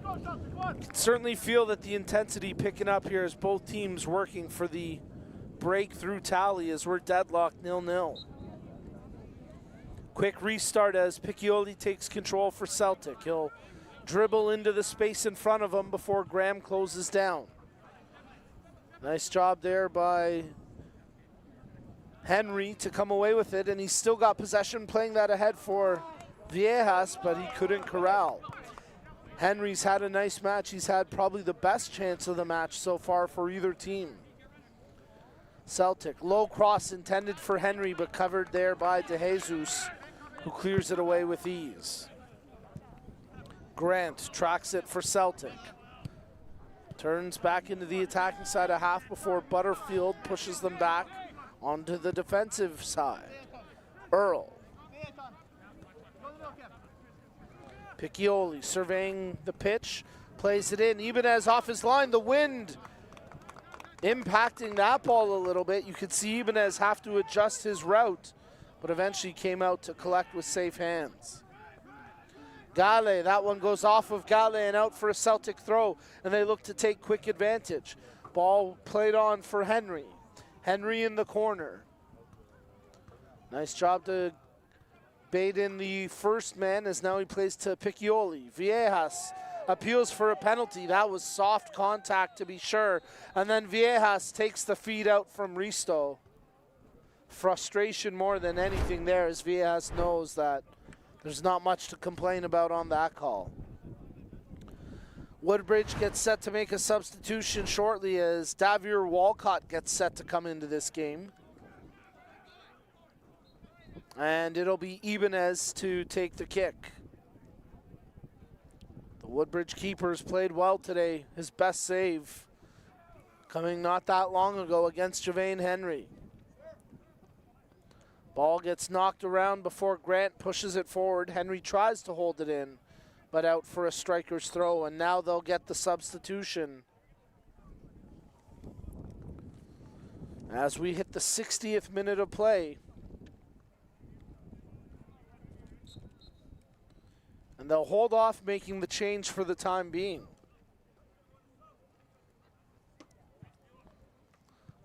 Can certainly feel that the intensity picking up here as both teams working for the breakthrough tally as we're deadlocked 0-0. Quick restart as Piccioli takes control for Celtic. He'll dribble into the space in front of him before Graham closes down. Nice job there by Henry to come away with it, and he's still got possession, playing that ahead for Viejas, but he couldn't corral. Henry's had a nice match. He's had probably the best chance of the match so far for either team. Celtic, low cross intended for Henry, but covered there by De Jesus, who clears it away with ease. Grant tracks it for Celtic. Turns back into the attacking side of half before Butterfield pushes them back onto the defensive side. Earl. Piccioli surveying the pitch, plays it in. Ibanez off his line, the wind impacting that ball a little bit. You could see Ibanez have to adjust his route, but eventually came out to collect with safe hands. Gale, that one goes off of Gale and out for a Celtic throw, and they look to take quick advantage. Ball played on for Henry. Henry in the corner. Nice job to bait in the first man as now he plays to Piccioli. Viejas appeals for a penalty. That was soft contact to be sure. And then Viejas takes the feed out from Risto. Frustration more than anything there as Viejas knows that there's not much to complain about on that call. Woodbridge gets set to make a substitution shortly as Davir Walcott gets set to come into this game. And it'll be Ibanez to take the kick. The Woodbridge keeper's played well today. His best save coming not that long ago against Javane Henry. Ball gets knocked around before Grant pushes it forward. Henry tries to hold it in, but out for a striker's throw, and now they'll get the substitution. As we hit the 60th minute of play. And they'll hold off making the change for the time being.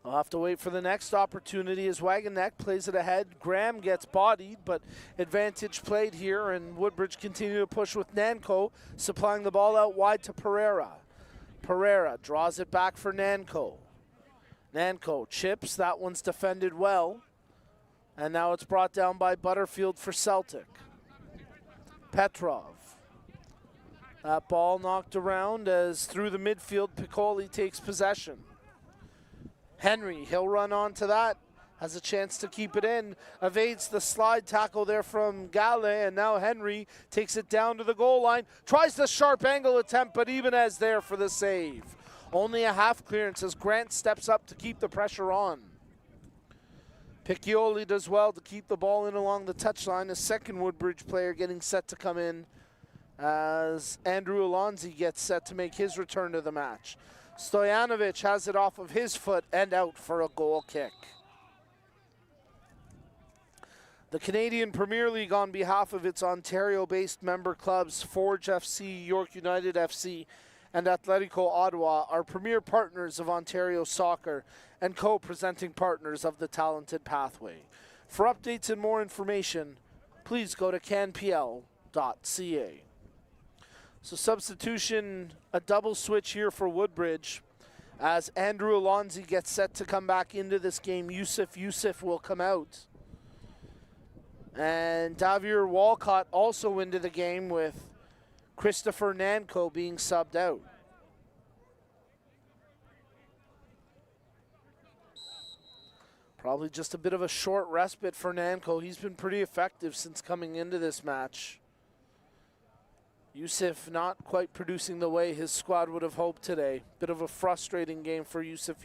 They'll have to wait for the next opportunity as Wagoneck plays it ahead. Graham gets bodied, but advantage played here, and Woodbridge continue to push with Nanko, supplying the ball out wide to Pereira. Pereira draws it back for Nanko. Nanko chips, that one's defended well. And now it's brought down by Butterfield for Celtic. Petrov. That ball knocked around as through the midfield, Piccoli takes possession. Henry, he'll run on to that. has a chance to keep it in, evades the slide tackle there from Gale, and now Henry takes it down to the goal line, tries the sharp angle attempt, but Ibanez there for the save. Only a half clearance as Grant steps up to keep the pressure on. Piccioli does well to keep the ball in along the touchline. A second Woodbridge player getting set to come in as Andrew Alonzi gets set to make his return to the match. Stojanovic has it off of his foot and out for a goal kick. The Canadian Premier League, on behalf of its Ontario-based member clubs Forge FC, York United FC, and Atletico Ottawa, are premier partners of Ontario soccer and co-presenting partners of the Talented Pathway. For updates and more information, please go to canpl.ca. So substitution, a double switch here for Woodbridge. As Andrew Alonzi gets set to come back into this game, Yusuf will come out. And Davir Walcott also into the game with Christopher Nanko being subbed out. Probably just a bit of a short respite for Nanko. He's been pretty effective since coming into this match. Yusuf not quite producing the way his squad would have hoped today. Bit of a frustrating game for Yusuf.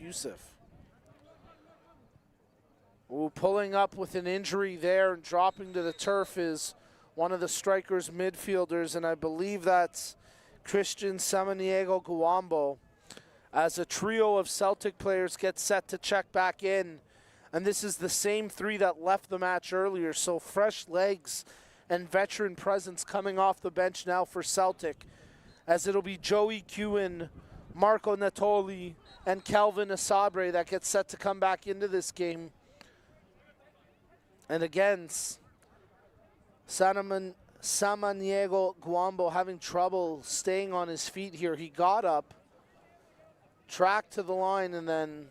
Ooh, pulling up with an injury there and dropping to the turf is one of the strikers' midfielders, and I believe that's Christian Samaniego Guambo, as a trio of Celtic players get set to check back in. And this is the same three that left the match earlier, so fresh legs and veteran presence coming off the bench now for Celtic, as it'll be Joey Kewen, Marco Natoli, and Calvin Asabre that get set to come back into this game. And again, Samaniego Guambo having trouble staying on his feet here. He got up, tracked to the line, and then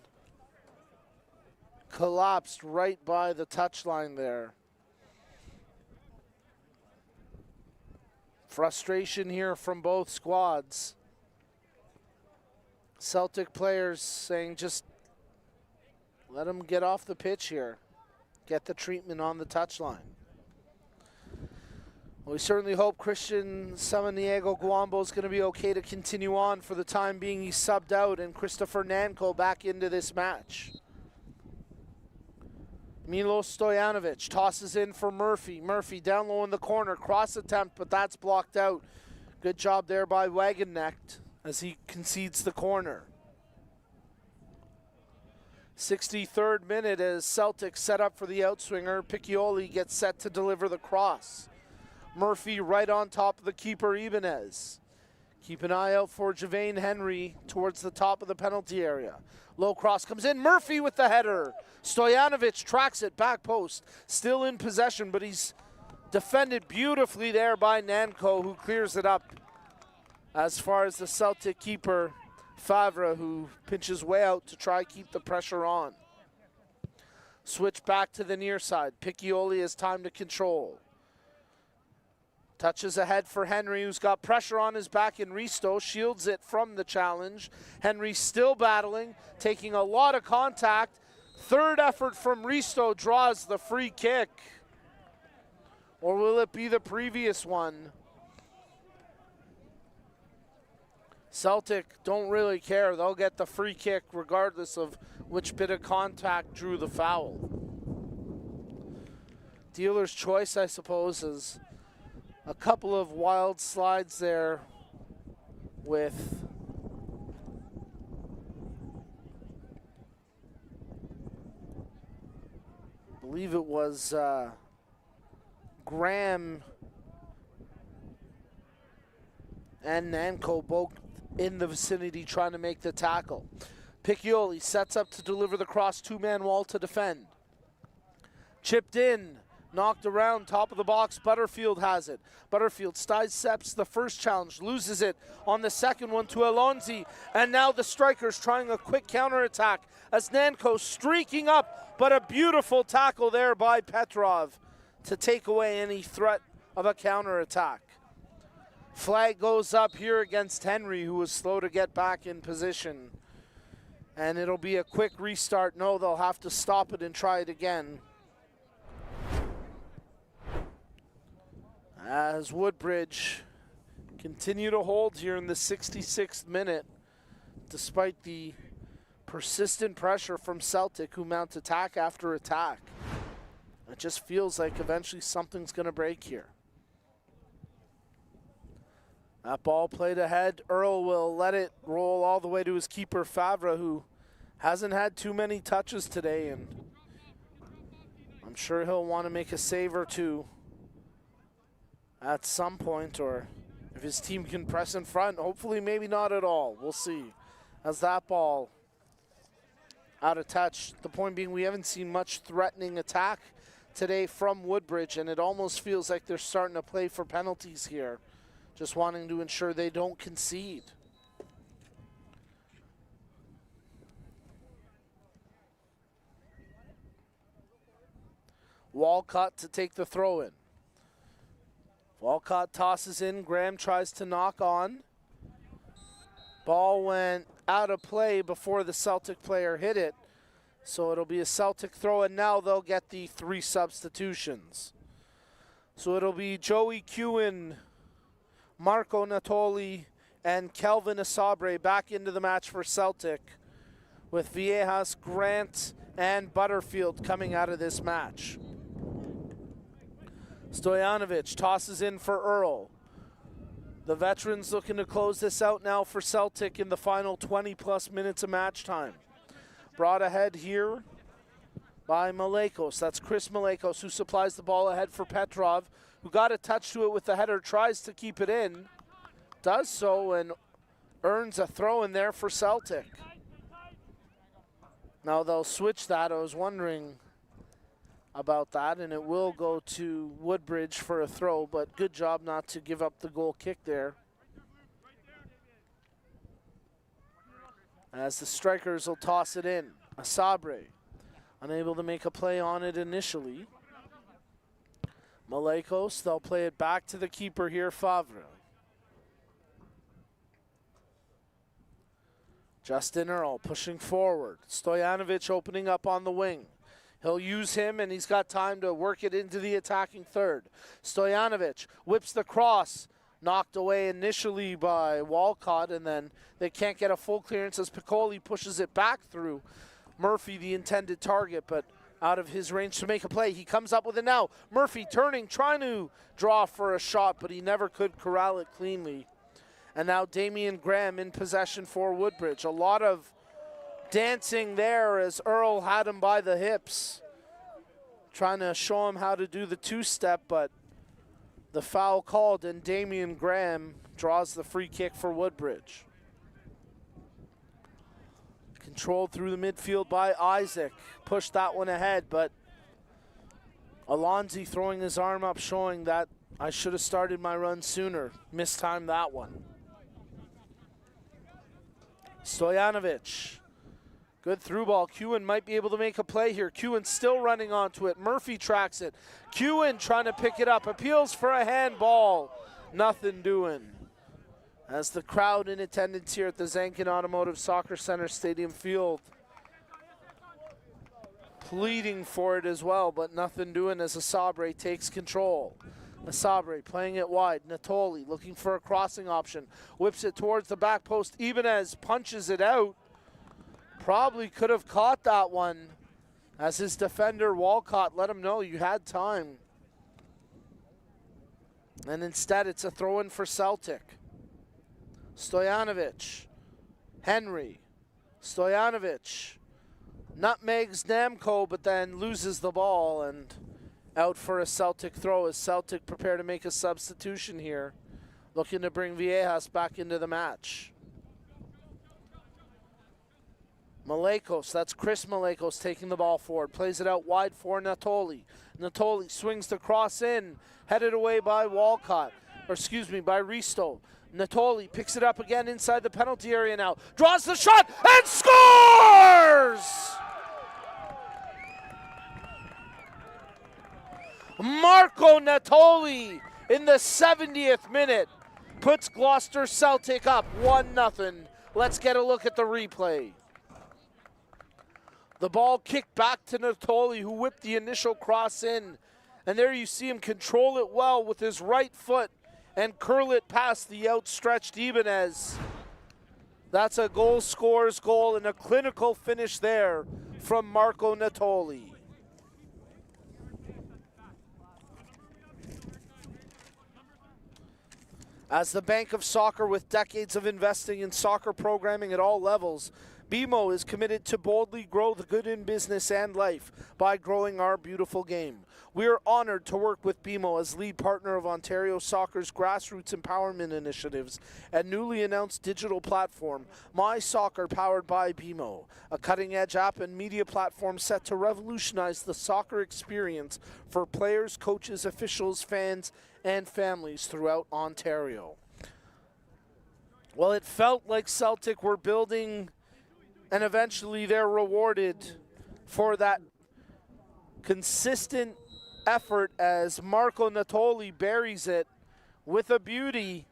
collapsed right by the touchline there. Frustration here from both squads. Celtic players saying just let him get off the pitch here. Get the treatment on the touchline. Well, we certainly hope Christian Samaniego Guambo is going to be okay to continue on for the time being. He's subbed out, and Christopher Nanko back into this match. Milo Stojanovic tosses in for Murphy. Murphy down low in the corner. Cross attempt, but that's blocked out. Good job there by Wagenknecht as he concedes the corner. 63rd minute as Celtic set up for the outswinger. Piccioli gets set to deliver the cross. Murphy right on top of the keeper, Ibanez. Keep an eye out for Javane Henry towards the top of the penalty area. Low cross comes in. Murphy with the header. Stojanovic tracks it, back post. Still in possession, but he's defended beautifully there by Nanko, who clears it up. As far as the Celtic keeper, Favre, who pinches way out to try keep the pressure on. Switch back to the near side. Piccioli has time to control. Touches ahead for Henry, who's got pressure on his back, and Risto shields it from the challenge. Henry still battling, taking a lot of contact. Third effort from Risto draws the free kick. Or will it be the previous one? Celtic don't really care. They'll get the free kick regardless of which bit of contact drew the foul. Dealer's choice, I suppose, is a couple of wild slides there with I believe it was Graham and Nanko both in the vicinity trying to make the tackle. Piccioli sets up to deliver the cross, two-man wall to defend. Chipped in, knocked around, top of the box, Butterfield has it. Butterfield sidesteps the first challenge, loses it on the second one to Alonzi, and now the strikers trying a quick counterattack as Nanko streaking up, but a beautiful tackle there by Petrov to take away any threat of a counterattack. Flag goes up here against Henry, who was slow to get back in position. And it'll be a quick restart. No, they'll have to stop it and try it again. As Woodbridge continue to hold here in the 66th minute, despite the persistent pressure from Celtic, who mount attack after attack. It just feels like eventually something's going to break here. That ball played ahead. Earl will let it roll all the way to his keeper, Favre, who hasn't had too many touches today, and I'm sure he'll want to make a save or two at some point, or if his team can press in front, hopefully maybe not at all. We'll see. As that ball out of touch, the point being we haven't seen much threatening attack today from Woodbridge, and it almost feels like they're starting to play for penalties here, just wanting to ensure they don't concede. Walcott to take the throw in. Walcott tosses in. Graham tries to knock on. Ball went out of play before the Celtic player hit it. So it'll be a Celtic throw, and now they'll get the 3 substitutions. So it'll be Joey Kewen, Marco Natoli, and Kelvin Asabre back into the match for Celtic, with Viejas, Grant, and Butterfield coming out of this match. Stojanovic tosses in for Earl. The veterans looking to close this out now for Celtic in the final 20-plus minutes of match time. Brought ahead here by Malekos. That's Chris Malekos, who supplies the ball ahead for Petrov, who got a touch to it with the header, tries to keep it in, does so, and earns a throw in there for Celtic. Now they'll switch that. I was wondering about that, and it will go to Woodbridge for a throw, but good job not to give up the goal kick there. As the strikers will toss it in. Asabre, unable to make a play on it initially. Malekos, they'll play it back to the keeper here, Favre. Justin Earl pushing forward. Stojanovic opening up on the wing. He'll use him, and he's got time to work it into the attacking third. Stojanovic whips the cross, knocked away initially by Walcott, and then they can't get a full clearance as Piccoli pushes it back through Murphy, the intended target, but out of his range to make a play. He comes up with it now. Murphy turning, trying to draw for a shot, but he never could corral it cleanly. And now Damian Graham in possession for Woodbridge. A lot of dancing there as Earl had him by the hips, trying to show him how to do the two-step, but the foul called, and Damian Graham draws the free kick for Woodbridge. Controlled through the midfield by Isaac. Pushed that one ahead, but Alonzi throwing his arm up, showing that I should have started my run sooner. Mistimed that one. Stojanovic. Good through ball. Kewen might be able to make a play here. Kewen still running onto it. Murphy tracks it. Kewen trying to pick it up. Appeals for a handball. Nothing doing. As the crowd in attendance here at the Zankin Automotive Soccer Center Stadium Field pleading for it as well, but nothing doing as Asabre takes control. Asabre playing it wide. Natoli looking for a crossing option. Whips it towards the back post. Ibanez punches it out. Probably could have caught that one as his defender Walcott let him know you had time. And instead it's a throw-in for Celtic. Stojanovic. Henry. Stojanovic. Nutmegs Namco, but then loses the ball and out for a Celtic throw as Celtic prepare to make a substitution here, looking to bring Viejas back into the match. Malekos, that's Chris Malekos taking the ball forward, plays it out wide for Natoli. Natoli swings the cross in, headed away by Walcott, or excuse me, by Risto. Natoli picks it up again inside the penalty area now, draws the shot and scores! Marco Natoli in the 70th minute puts Gloucester Celtic up 1-0. Let's get a look at the replay. The ball kicked back to Natoli, who whipped the initial cross in. And there you see him control it well with his right foot and curl it past the outstretched Ibanez. That's a goal scorer's goal and a clinical finish there from Marco Natoli. As the Bank of Soccer with decades of investing in soccer programming at all levels, BMO is committed to boldly grow the good in business and life by growing our beautiful game. We are honored to work with BMO as lead partner of Ontario Soccer's grassroots empowerment initiatives and newly announced digital platform, My Soccer, powered by BMO, a cutting-edge app and media platform set to revolutionize the soccer experience for players, coaches, officials, fans, and families throughout Ontario. Well, it felt like Celtic were building, and eventually they're rewarded for that consistent effort as Marco Natoli buries it with a beauty.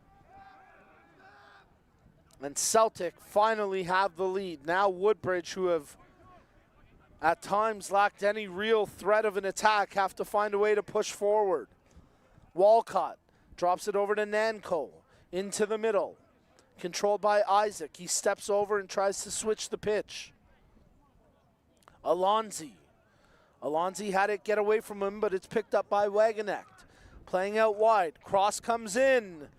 And Celtic finally have the lead. Now Woodbridge, who have at times lacked any real threat of an attack, have to find a way to push forward. Walcott drops it over to Nanko, into the middle. Controlled by Isaac. He steps over and tries to switch the pitch. Alonzi had it get away from him, but it's picked up by Wagenknecht. Playing out wide. Cross comes in.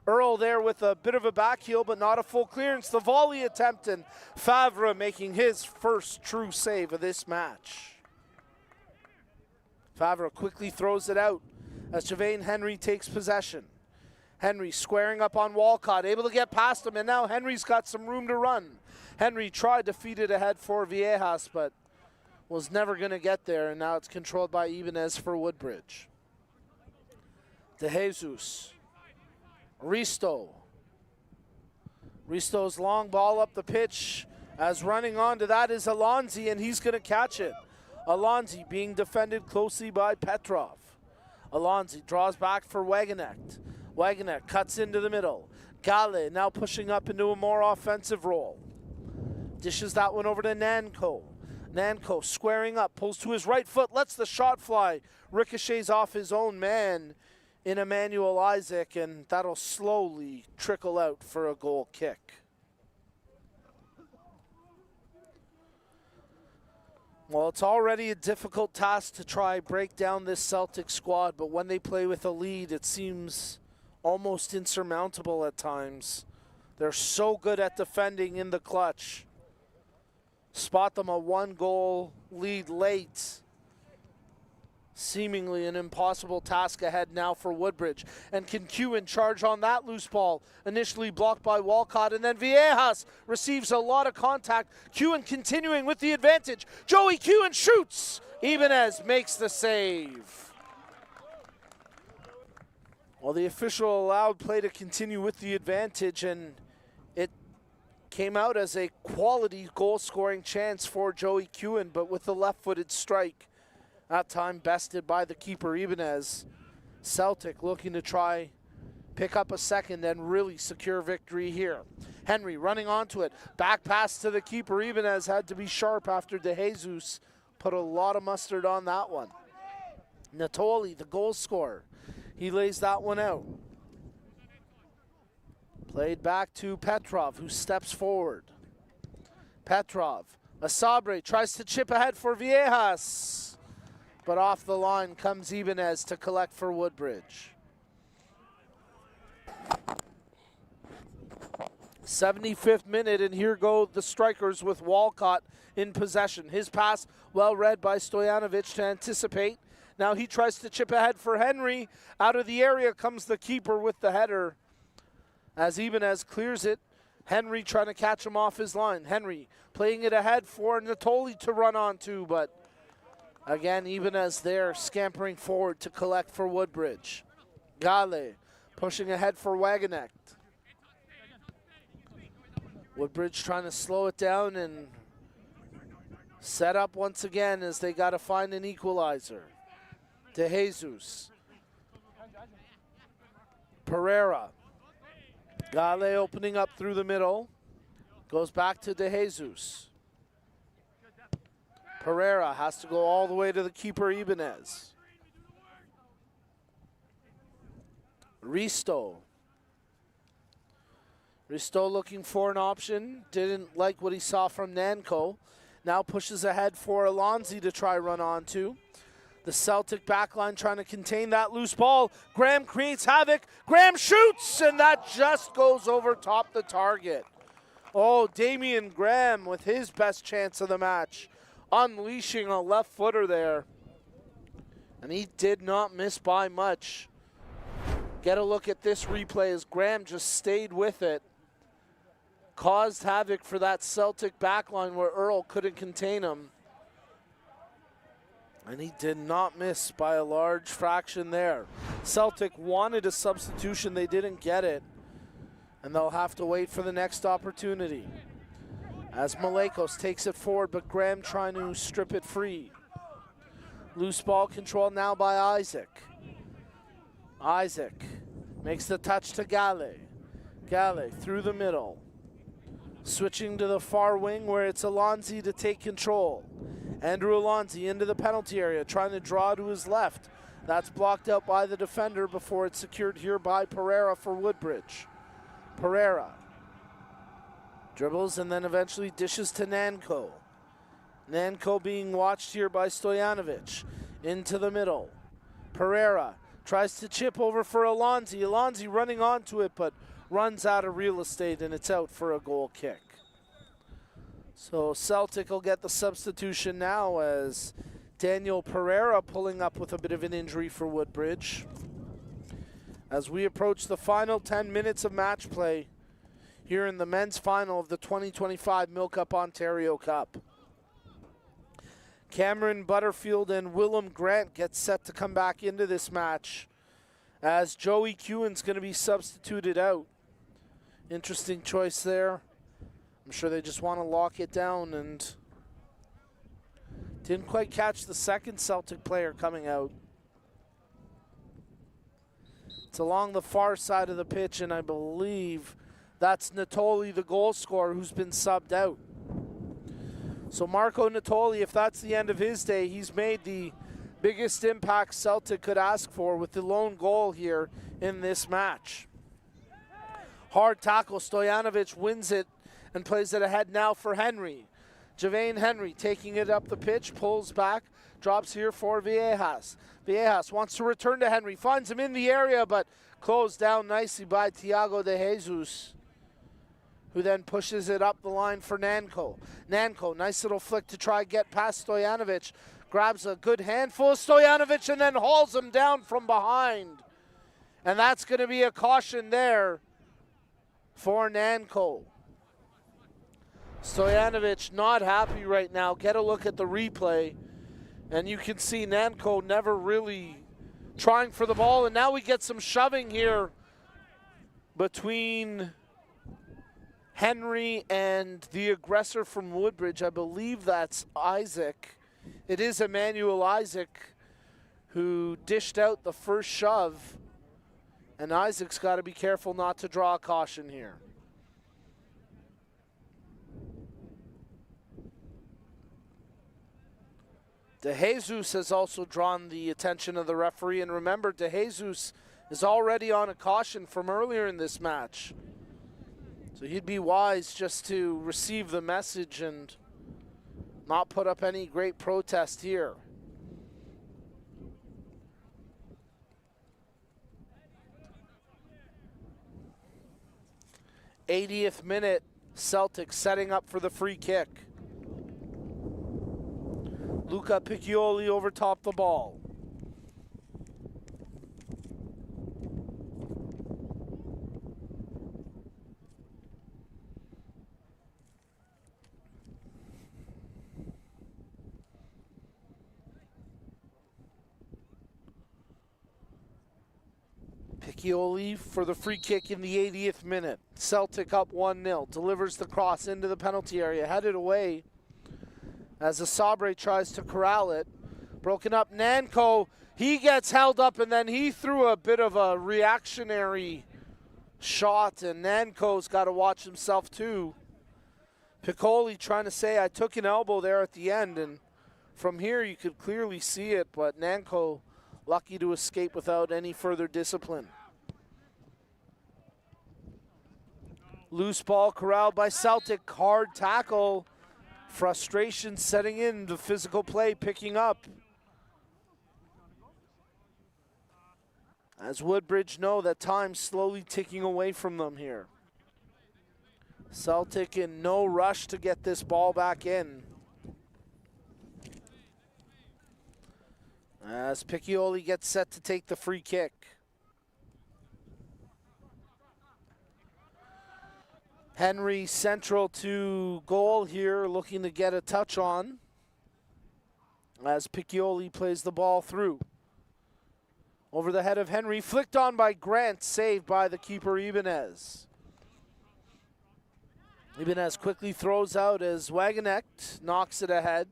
Earl there with a bit of a back heel, but not a full clearance. The volley attempt, and Favre making his first true save of this match. Favre quickly throws it out as Javane Henry takes possession. Henry squaring up on Walcott, able to get past him, and now Henry's got some room to run. Henry tried to feed it ahead for Viejas, but was never going to get there, and now it's controlled by Ibanez for Woodbridge. De Jesus. Risto's long ball up the pitch, as running onto that is Alonzi, and he's going to catch it. Alonzi being defended closely by Petrov. Alonzi draws back for Wagenknecht. Wagenknecht cuts into the middle. Gale now pushing up into a more offensive role. Dishes that one over to Nanko. Nanko squaring up, pulls to his right foot, lets the shot fly. Ricochets off his own man in Emmanuel Isaac, and that'll slowly trickle out for a goal kick. Well, it's already a difficult task to try break down this Celtic squad, but when they play with a lead, it seems almost insurmountable at times. They're so good at defending in the clutch. Spot them a one-goal lead late. Seemingly an impossible task ahead now for Woodbridge. And can Kewen charge on that loose ball? Initially blocked by Walcott, and then Viejas receives a lot of contact. Kewen continuing with the advantage. Joey Kewen shoots. Ibanez makes the save. Well, the official allowed play to continue with the advantage, and it came out as a quality goal-scoring chance for Joey Kewen, but with the left-footed strike. That time bested by the keeper, Ibanez. Celtic looking to try pick up a second and really secure victory here. Henry running onto it. Back pass to the keeper. Ibanez had to be sharp after De Jesus put a lot of mustard on that one. Natoli, the goal scorer. He lays that one out. Played back to Petrov, who steps forward. Petrov. Asabre tries to chip ahead for Viejas. But off the line comes Ibanez to collect for Woodbridge. 75th minute, and here go the strikers with Walcott in possession. His pass well read by Stojanovic to anticipate. Now he tries to chip ahead for Henry. Out of the area comes the keeper with the header. As Ibanez clears it, Henry trying to catch him off his line. Henry playing it ahead for Natoli to run onto, but again, Ibanez there scampering forward to collect for Woodbridge. Gale pushing ahead for Wagenknecht. Woodbridge trying to slow it down and set up once again as they got to find an equalizer. De Jesus. Pereira. Gale opening up through the middle. Goes back to De Jesus. Pereira has to go all the way to the keeper, Ibanez. Risto looking for an option. Didn't like what he saw from Nanko. Now pushes ahead for Alonzi to try run onto. The Celtic backline trying to contain that loose ball. Graham creates havoc. Graham shoots, and that just goes over top the target. Oh, Damian Graham with his best chance of the match. Unleashing a left footer there. And he did not miss by much. Get a look at this replay as Graham just stayed with it. Caused havoc for that Celtic backline where Earl couldn't contain him. And he did not miss by a large fraction there. Celtic wanted a substitution, they didn't get it. And they'll have to wait for the next opportunity. As Malekos takes it forward, but Graham trying to strip it free. Loose ball control now by Isaac. Isaac makes the touch to Gale. Gale through the middle. Switching to the far wing where it's Alonzi to take control. Andrew Alonzi into the penalty area, trying to draw to his left. That's blocked out by the defender before it's secured here by Pereira for Woodbridge. Pereira dribbles and then eventually dishes to Nanko. Nanko being watched here by Stojanovic. Into the middle. Pereira tries to chip over for Alonzi. Alonzi running onto it, but runs out of real estate, and it's out for a goal kick. So Celtic will get the substitution now as Daniel Pereira pulling up with a bit of an injury for Woodbridge. As we approach the final 10 minutes of match play here in the men's final of the 2025 MilkUP Ontario Cup. Cameron Butterfield and Willem Grant get set to come back into this match as Joey Kewen's going to be substituted out. Interesting choice there. I'm sure they just want to lock it down and didn't quite catch the second Celtic player coming out. It's along the far side of the pitch, and I believe that's Natoli, the goal scorer, who's been subbed out. So Marco Natoli, if that's the end of his day, he's made the biggest impact Celtic could ask for with the lone goal here in this match. Hard tackle, Stojanovic wins it and plays it ahead now for Henry. Javane Henry taking it up the pitch, pulls back, drops here for Viejas. Viejas wants to return to Henry, finds him in the area, but closed down nicely by Thiago de Jesus, who then pushes it up the line for Nanko. Nanko, nice little flick to try get past Stojanovic. Grabs a good handful of Stojanovic and then hauls him down from behind. And that's going to be a caution there for Nanko. Stojanovic not happy right now. Get a look at the replay. And you can see Nanko never really trying for the ball. And now we get some shoving here between Henry and the aggressor from Woodbridge. I believe that's Isaac. It is Emmanuel Isaac who dished out the first shove. And Isaac's got to be careful not to draw a caution here. De Jesus has also drawn the attention of the referee. And remember, De Jesus is already on a caution from earlier in this match. So he'd be wise just to receive the message and not put up any great protest here. '80th minute, Celtic setting up for the free kick. Luca Piccioli over top the ball. Piccioli for the free kick in the 80th minute. Celtic up 1-0. Delivers the cross into the penalty area. Headed away as Asabre tries to corral it. Broken up Nanko. He gets held up and then he threw a bit of a reactionary shot, and Nanko's got to watch himself too. Piccoli trying to say, I took an elbow there at the end, and From here, you could clearly see it, but Nanko lucky to escape without any further discipline. Loose ball corralled by Celtic. Hard tackle. Frustration setting in. The physical play picking up. As Woodbridge know that time's slowly ticking away from them here. Celtic in no rush to get this ball back in. As Piccioli gets set to take the free kick. Henry central to goal here, looking to get a touch on. As Piccioli plays the ball through. Over the head of Henry, flicked on by Grant, saved by the keeper Ibanez. Ibanez quickly throws out as Wagenknecht knocks it ahead.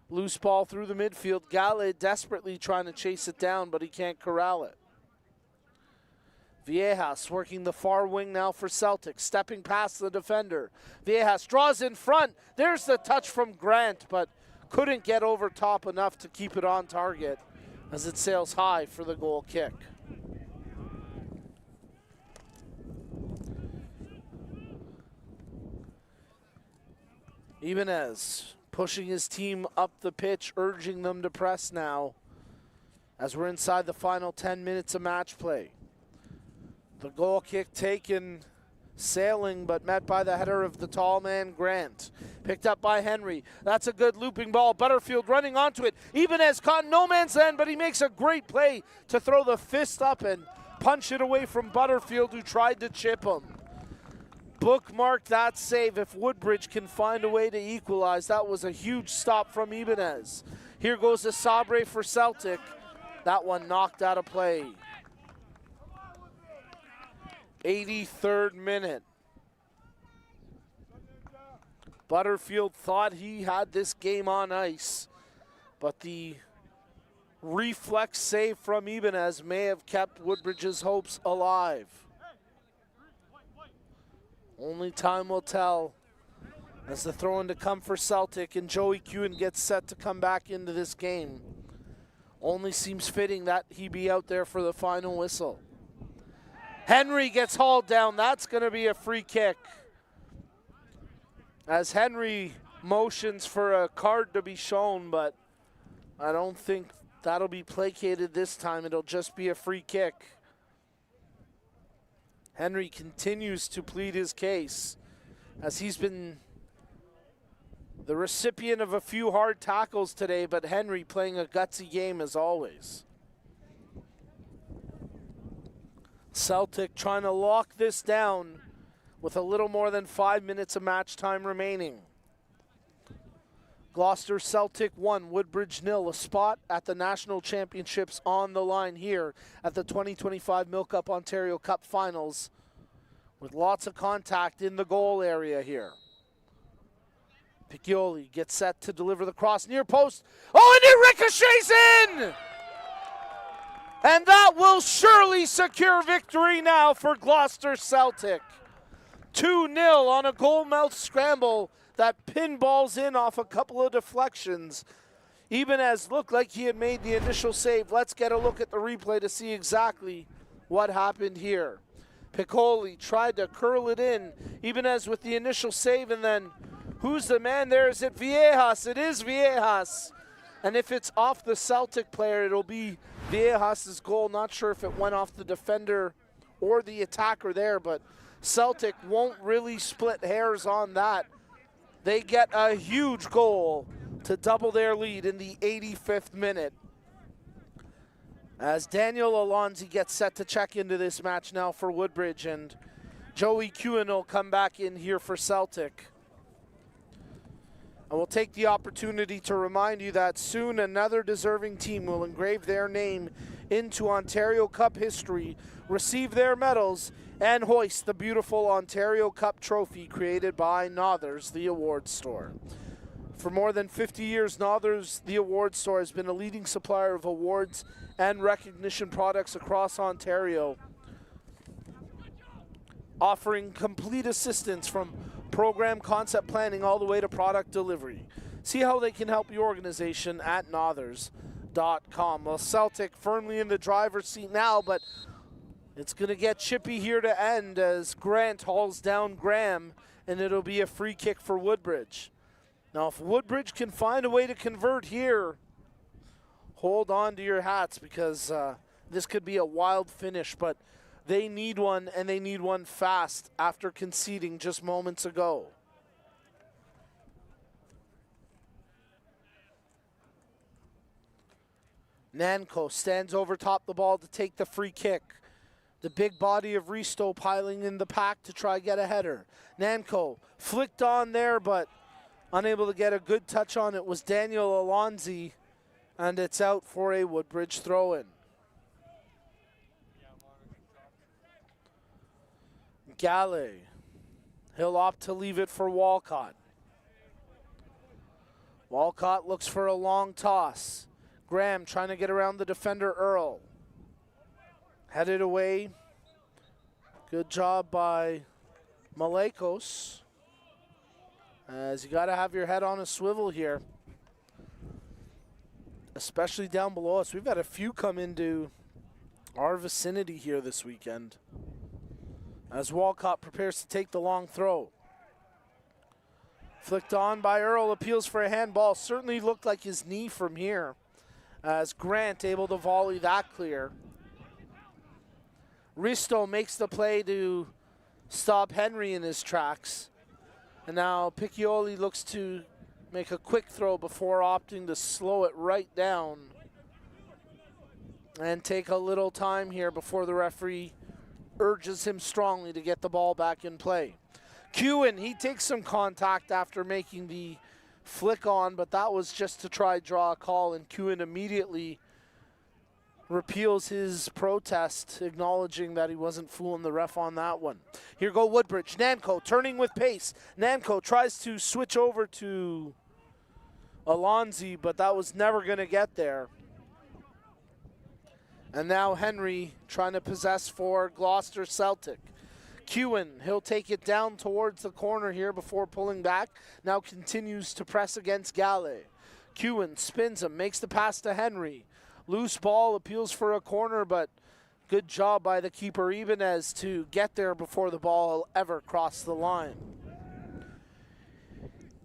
Loose ball through the midfield. Gale desperately trying to chase it down, but he can't corral it. Viejas working the far wing now for Celtic, stepping past the defender. Viejas draws in front. There's the touch from Grant, but couldn't get over top enough to keep it on target as it sails high for the goal kick. Ibanez pushing his team up the pitch, urging them to press now as we're inside the final 10 minutes of match play. The goal kick taken, sailing, but met by the header of the tall man, Grant. Picked up by Henry. That's a good looping ball. Butterfield running onto it. Ibanez caught in no man's land, but he makes a great play to throw the fist up and punch it away from Butterfield, who tried to chip him. Bookmark that save if Woodbridge can find a way to equalize. That was a huge stop from Ibanez. Here goes the Sabre for Celtic. That one knocked out of play. 83rd minute. Butterfield thought he had this game on ice, but the reflex save from Ibanez may have kept Woodbridge's hopes alive. Only time will tell as the throw-in to come for Celtic, and Joey Kewen gets set to come back into this game. Only seems fitting that he be out there for the final whistle. Henry gets hauled down. That's going to be a free kick. As Henry motions for a card to be shown, but I don't think that'll be placated this time. It'll just be a free kick. Henry continues to plead his case as he's been the recipient of a few hard tackles today, but Henry playing a gutsy game as always. Celtic trying to lock this down with a little more than 5 minutes of match time remaining. Gloucester Celtic 1, Woodbridge 0. A spot at the National Championships on the line here at the 2025 MilkUP Ontario Cup Finals, with lots of contact in the goal area here. Piccioli gets set to deliver the cross near post. Oh, and it ricochets in! And that will surely secure victory now for Gloucester Celtic. 2-0 on a goal-mouth scramble that pinballs in off a couple of deflections. Ibanez looked like he had made the initial save. Let's get a look at the replay to see exactly what happened here. Piccioli tried to curl it in. Ibanez with the initial save, and then who's the man there? Is it Viejas? It is Viejas. And if it's off the Celtic player, it'll be Viejas' goal. Not sure if it went off the defender or the attacker there, but Celtic won't really split hairs on that. They get a huge goal to double their lead in the 85th minute. As Daniel Alonzi gets set to check into this match now for Woodbridge, and Joey Kewen will come back in here for Celtic. And we'll take the opportunity to remind you that soon another deserving team will engrave their name into Ontario Cup history, receive their medals, and hoist the beautiful Ontario Cup trophy created by Nothers, the award store. For more than 50 years, Nothers, the award store, has been a leading supplier of awards and recognition products across Ontario, offering complete assistance from program concept planning all the way to product delivery. see how they can help your organization at nothers.com. Well, Celtic firmly in the driver's seat now, but it's going to get chippy here to end as Grant hauls down Graham, and it'll be a free kick for Woodbridge. Now, if Woodbridge can find a way to convert here, hold on to your hats because this could be a wild finish, but they need one, and they need one fast after conceding just moments ago. Nanko stands over top the ball to take the free kick. The big body of Risto piling in the pack to try get a header. Nanko flicked on there, but unable to get a good touch on it was Daniel Alonzi, and it's out for a Woodbridge throw-in. Galley, he'll opt to leave it for Walcott. Walcott looks for a long toss. Graham trying to get around the defender, Earl. Headed away. Good job by Malekos. As you got to have your head on a swivel here, especially down below us. We've had a few come into our vicinity here this weekend. As Walcott prepares to take the long throw. Flicked on by Earl, appeals for a handball. Certainly looked like his knee from here. As Grant able to volley that clear. Risto makes the play to stop Henry in his tracks. And now Piccioli looks to make a quick throw before opting to slow it right down. And take a little time here before the referee urges him strongly to get the ball back in play. Kewen, he takes some contact after making the flick on, but that was just to try draw a call, and Kewen immediately repeals his protest, acknowledging that he wasn't fooling the ref on that one. Here go Woodbridge. Nanko turning with pace. Nanko tries to switch over to Alonzi, but that was never going to get there. And now Henry trying to possess for Gloucester Celtic. Kewen, he'll take it down towards the corner here before pulling back. Now continues to press against Galley. Kewen spins him, makes the pass to Henry. Loose ball, appeals for a corner, but good job by the keeper Ibanez to get there before the ball ever crossed the line.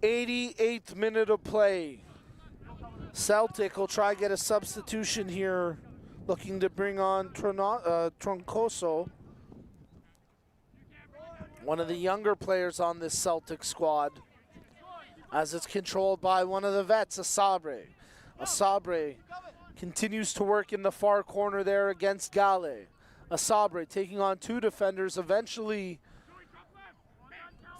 88th minute of play. Celtic will try to get a substitution here, looking to bring on Troncoso, one of the younger players on this Celtic squad, as it's controlled by one of the vets, Asabre. Asabre continues to work in the far corner there against Gale. Asabre taking on two defenders, eventually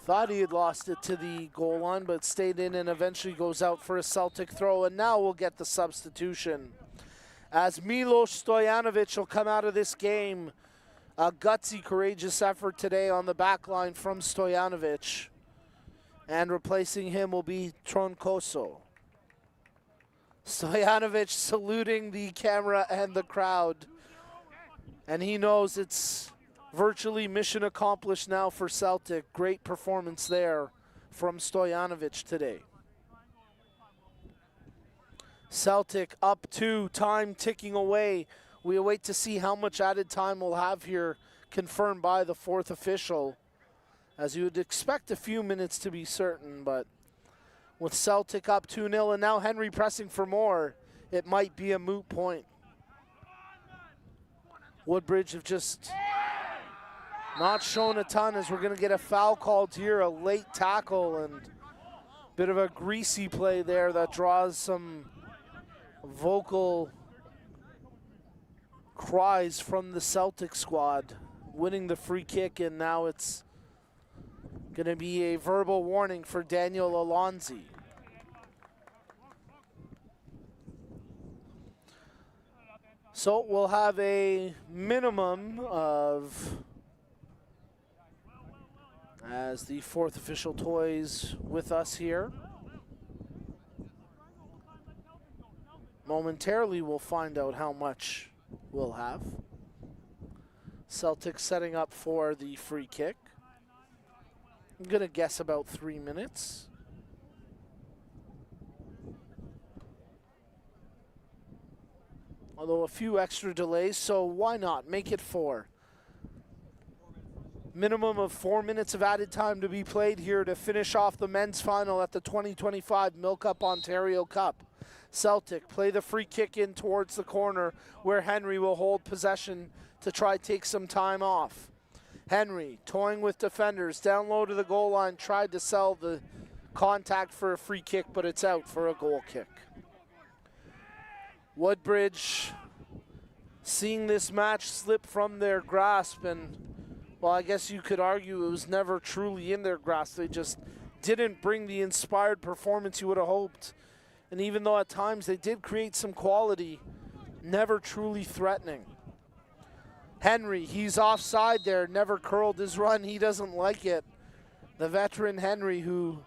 thought he had lost it to the goal line, but stayed in and eventually goes out for a Celtic throw, and now we'll get the substitution. As Milos Stojanovic will come out of this game. A gutsy, courageous effort today on the back line from Stojanovic. And replacing him will be Troncoso. Stojanovic saluting the camera and the crowd. And he knows it's virtually mission accomplished now for Celtic. Great performance there from Stojanovic today. Celtic up 2, time ticking away. We await to see how much added time we'll have here, confirmed by the fourth official, as you would expect a few minutes to be certain, but with Celtic up 2-0 and now Henry pressing for more, it might be a moot point. Woodbridge have just not shown a ton, as we're going to get a foul called here, a late tackle, and a bit of a greasy play there that draws some vocal cries from the Celtic squad, winning the free kick, and now it's going to be a verbal warning for Daniel Alonzi. So we'll have a minimum of, as the fourth official toys with us here. Momentarily we'll find out how much we'll have. Celtic setting up for the free kick. I'm going to guess about 3 minutes. Although a few extra delays, so why not? Make it 4. Minimum of 4 minutes of added time to be played here to finish off the men's final at the 2025 MilkUP Ontario Cup. Celtic play the free kick in towards the corner where Henry will hold possession to try take some time off. Henry toying with defenders down low to the goal line, tried to sell the contact for a free kick, but it's out for a goal kick. Woodbridge seeing this match slip from their grasp, and well, I guess you could argue it was never truly in their grasp. They just didn't bring the inspired performance you would have hoped. And even though at times they did create some quality, never truly threatening. Henry, he's offside there, never curled his run. He doesn't like it. The veteran Henry, who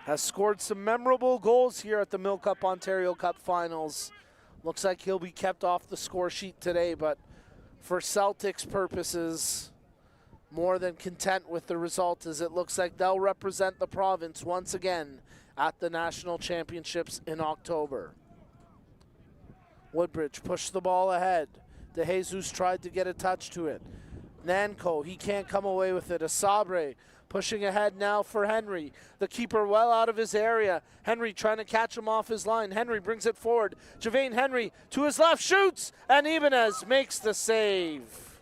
has scored some memorable goals here at the MilkUP Ontario Cup Finals. Looks like he'll be kept off the score sheet today, but for Celtic's purposes, more than content with the result, as it looks like they'll represent the province once again at the National Championships in October. Woodbridge pushed the ball ahead. De Jesus tried to get a touch to it. Nanko, he can't come away with it. Asabre pushing ahead now for Henry. The keeper well out of his area. Henry trying to catch him off his line. Henry brings it forward. Javane Henry to his left, shoots, and Ibanez makes the save.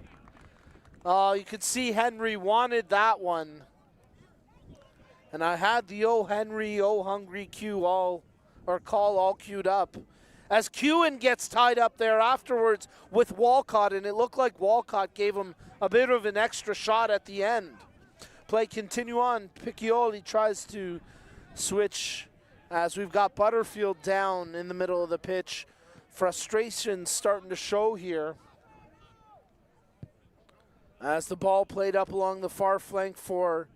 Oh, you could see Henry wanted that one. And I had the "Oh Henry, oh hungry" call all queued up. As Kewen gets tied up there afterwards with Walcott, and it looked like Walcott gave him a bit of an extra shot at the end. Play continue on. Piccioli tries to switch as we've got Butterfield down in the middle of the pitch. Frustration starting to show here as the ball played up along the far flank for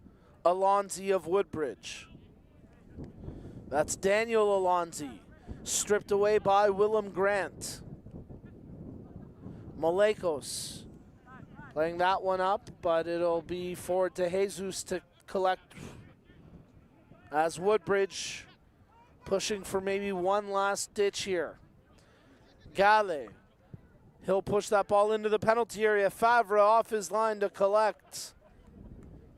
Alonzi of Woodbridge. That's Daniel Alonzi, stripped away by Willem Grant. Malekos playing that one up, but it'll be forward to Jesus to collect as Woodbridge pushing for maybe one last ditch here. Gale, he'll push that ball into the penalty area. Favre off his line to collect.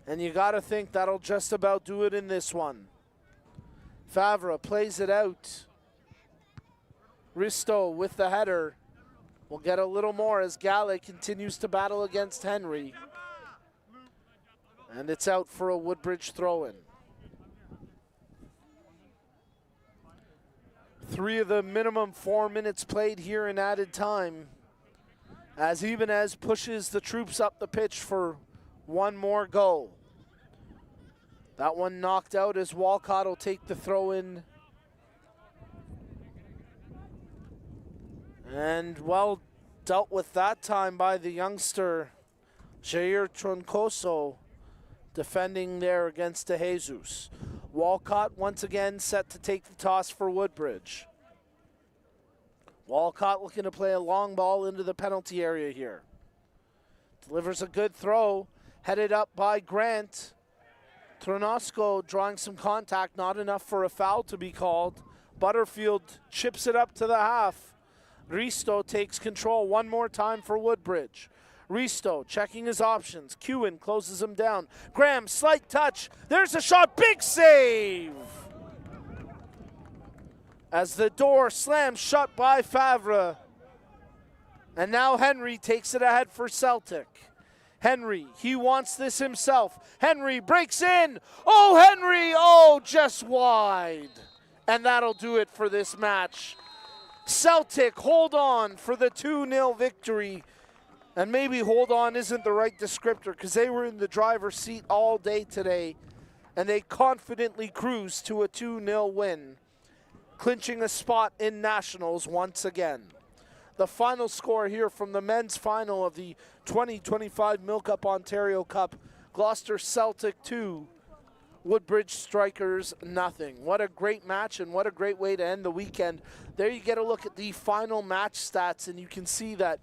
And you got to think that'll just about do it in this one. Favre plays it out. Risto with the header. We'll get a little more as Gale continues to battle against Henry. And it's out for a Woodbridge throw-in. 3 of the minimum 4 minutes played here in added time, as Ibanez pushes the troops up the pitch for one more goal. That one knocked out as Walcott will take the throw-in. And well dealt with that time by the youngster Jair Troncoso, defending there against De Jesus. Walcott once again set to take the toss for Woodbridge. Walcott looking to play a long ball into the penalty area here. Delivers a good throw, headed up by Grant. Tronosco drawing some contact, not enough for a foul to be called. Butterfield chips it up to the half. Risto takes control one more time for Woodbridge. Risto checking his options. Kewen closes him down. Graham, slight touch. There's a shot. Big save! As the door slams shut by Favre. And now Henry takes it ahead for Celtic. Henry, he wants this himself. Henry breaks in. Oh, Henry, oh, just wide. And that'll do it for this match. Celtic hold on for the 2-0 victory. And maybe hold on isn't the right descriptor, because they were in the driver's seat all day today, and they confidently cruised to a 2-0 win, clinching a spot in nationals once again. The final score here from the men's final of the 2025 MilkUP Ontario Cup: Gloucester Celtic 2, Woodbridge Strikers nothing. What a great match, and what a great way to end the weekend. There you get a look at the final match stats, and you can see that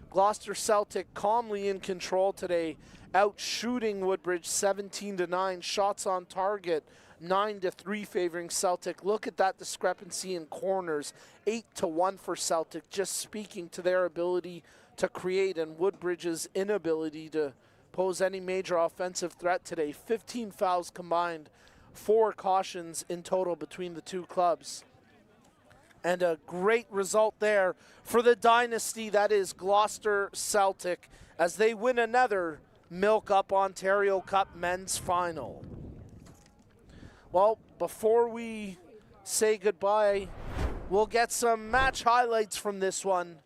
Gloucester Celtic calmly in control today, out shooting Woodbridge 17-9, shots on target 9-3 favoring Celtic. Look at that discrepancy in corners, 8-1 for Celtic, just speaking to their ability to create and Woodbridge's inability to pose any major offensive threat today. 15 fouls combined, 4 cautions in total between the two clubs. And a great result there for the dynasty that is Gloucester Celtic as they win another MilkUP Ontario Cup men's final. Well, before we say goodbye, we'll get some match highlights from this one,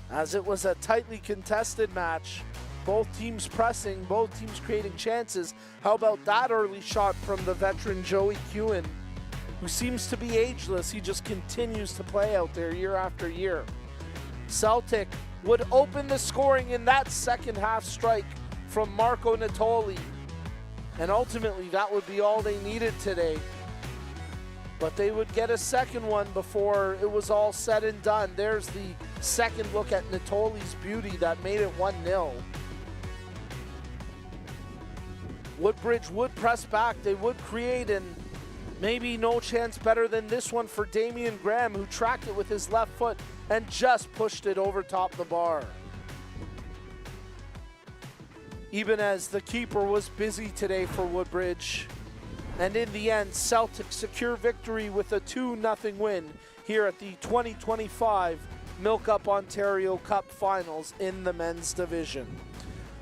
as it was a tightly contested match. Both teams pressing, both teams creating chances. How about that early shot from the veteran Joey Kewen, who seems to be ageless. He just continues to play out there year after year. Celtic would open the scoring in that second half strike from Marco Natoli. And ultimately, that would be all they needed today. But they would get a second one before it was all said and done. There's the second look at Natoli's beauty that made it 1-0. Woodbridge would press back. They would create, and maybe no chance better than this one for Damian Graham, who tracked it with his left foot and just pushed it over top the bar. Even as the keeper was busy today for Woodbridge. And in the end, Celtic secure victory with a 2-0 win here at the 2025 MilkUP Ontario Cup Finals in the men's division.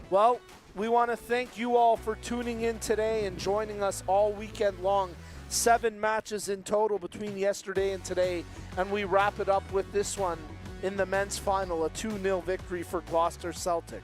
Well, we want to thank you all for tuning in today and joining us all weekend long. 7 matches in total between yesterday and today, and we wrap it up with this one in the men's final, a 2-0 victory for Gloucester Celtic.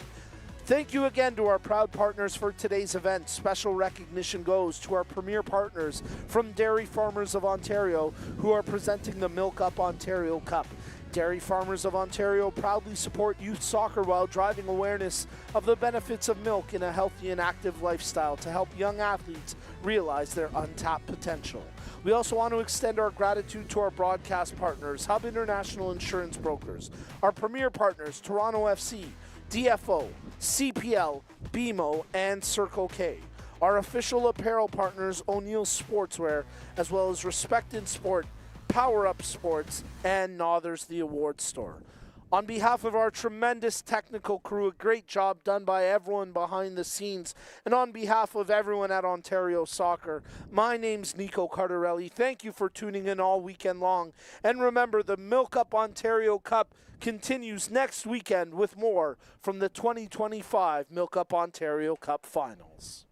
Thank you again to our proud partners for today's event. Special recognition goes to our premier partners from Dairy Farmers of Ontario, who are presenting the MilkUP Ontario Cup. Dairy Farmers of Ontario proudly support youth soccer while driving awareness of the benefits of milk in a healthy and active lifestyle to help young athletes realize their untapped potential. We also want to extend our gratitude to our broadcast partners, Hub International Insurance Brokers, our premier partners, Toronto FC, DFO, CPL, BMO, and Circle K. Our official apparel partners, O'Neill Sportswear, as well as Respect in Sport, Power Up Sports, and Nothers the Award Store. On behalf of our tremendous technical crew, a great job done by everyone behind the scenes, and on behalf of everyone at Ontario Soccer, my name's Nico Cardarelli. Thank you for tuning in all weekend long. And remember, the MilkUP Ontario Cup continues next weekend with more from the 2025 MilkUP Ontario Cup Finals.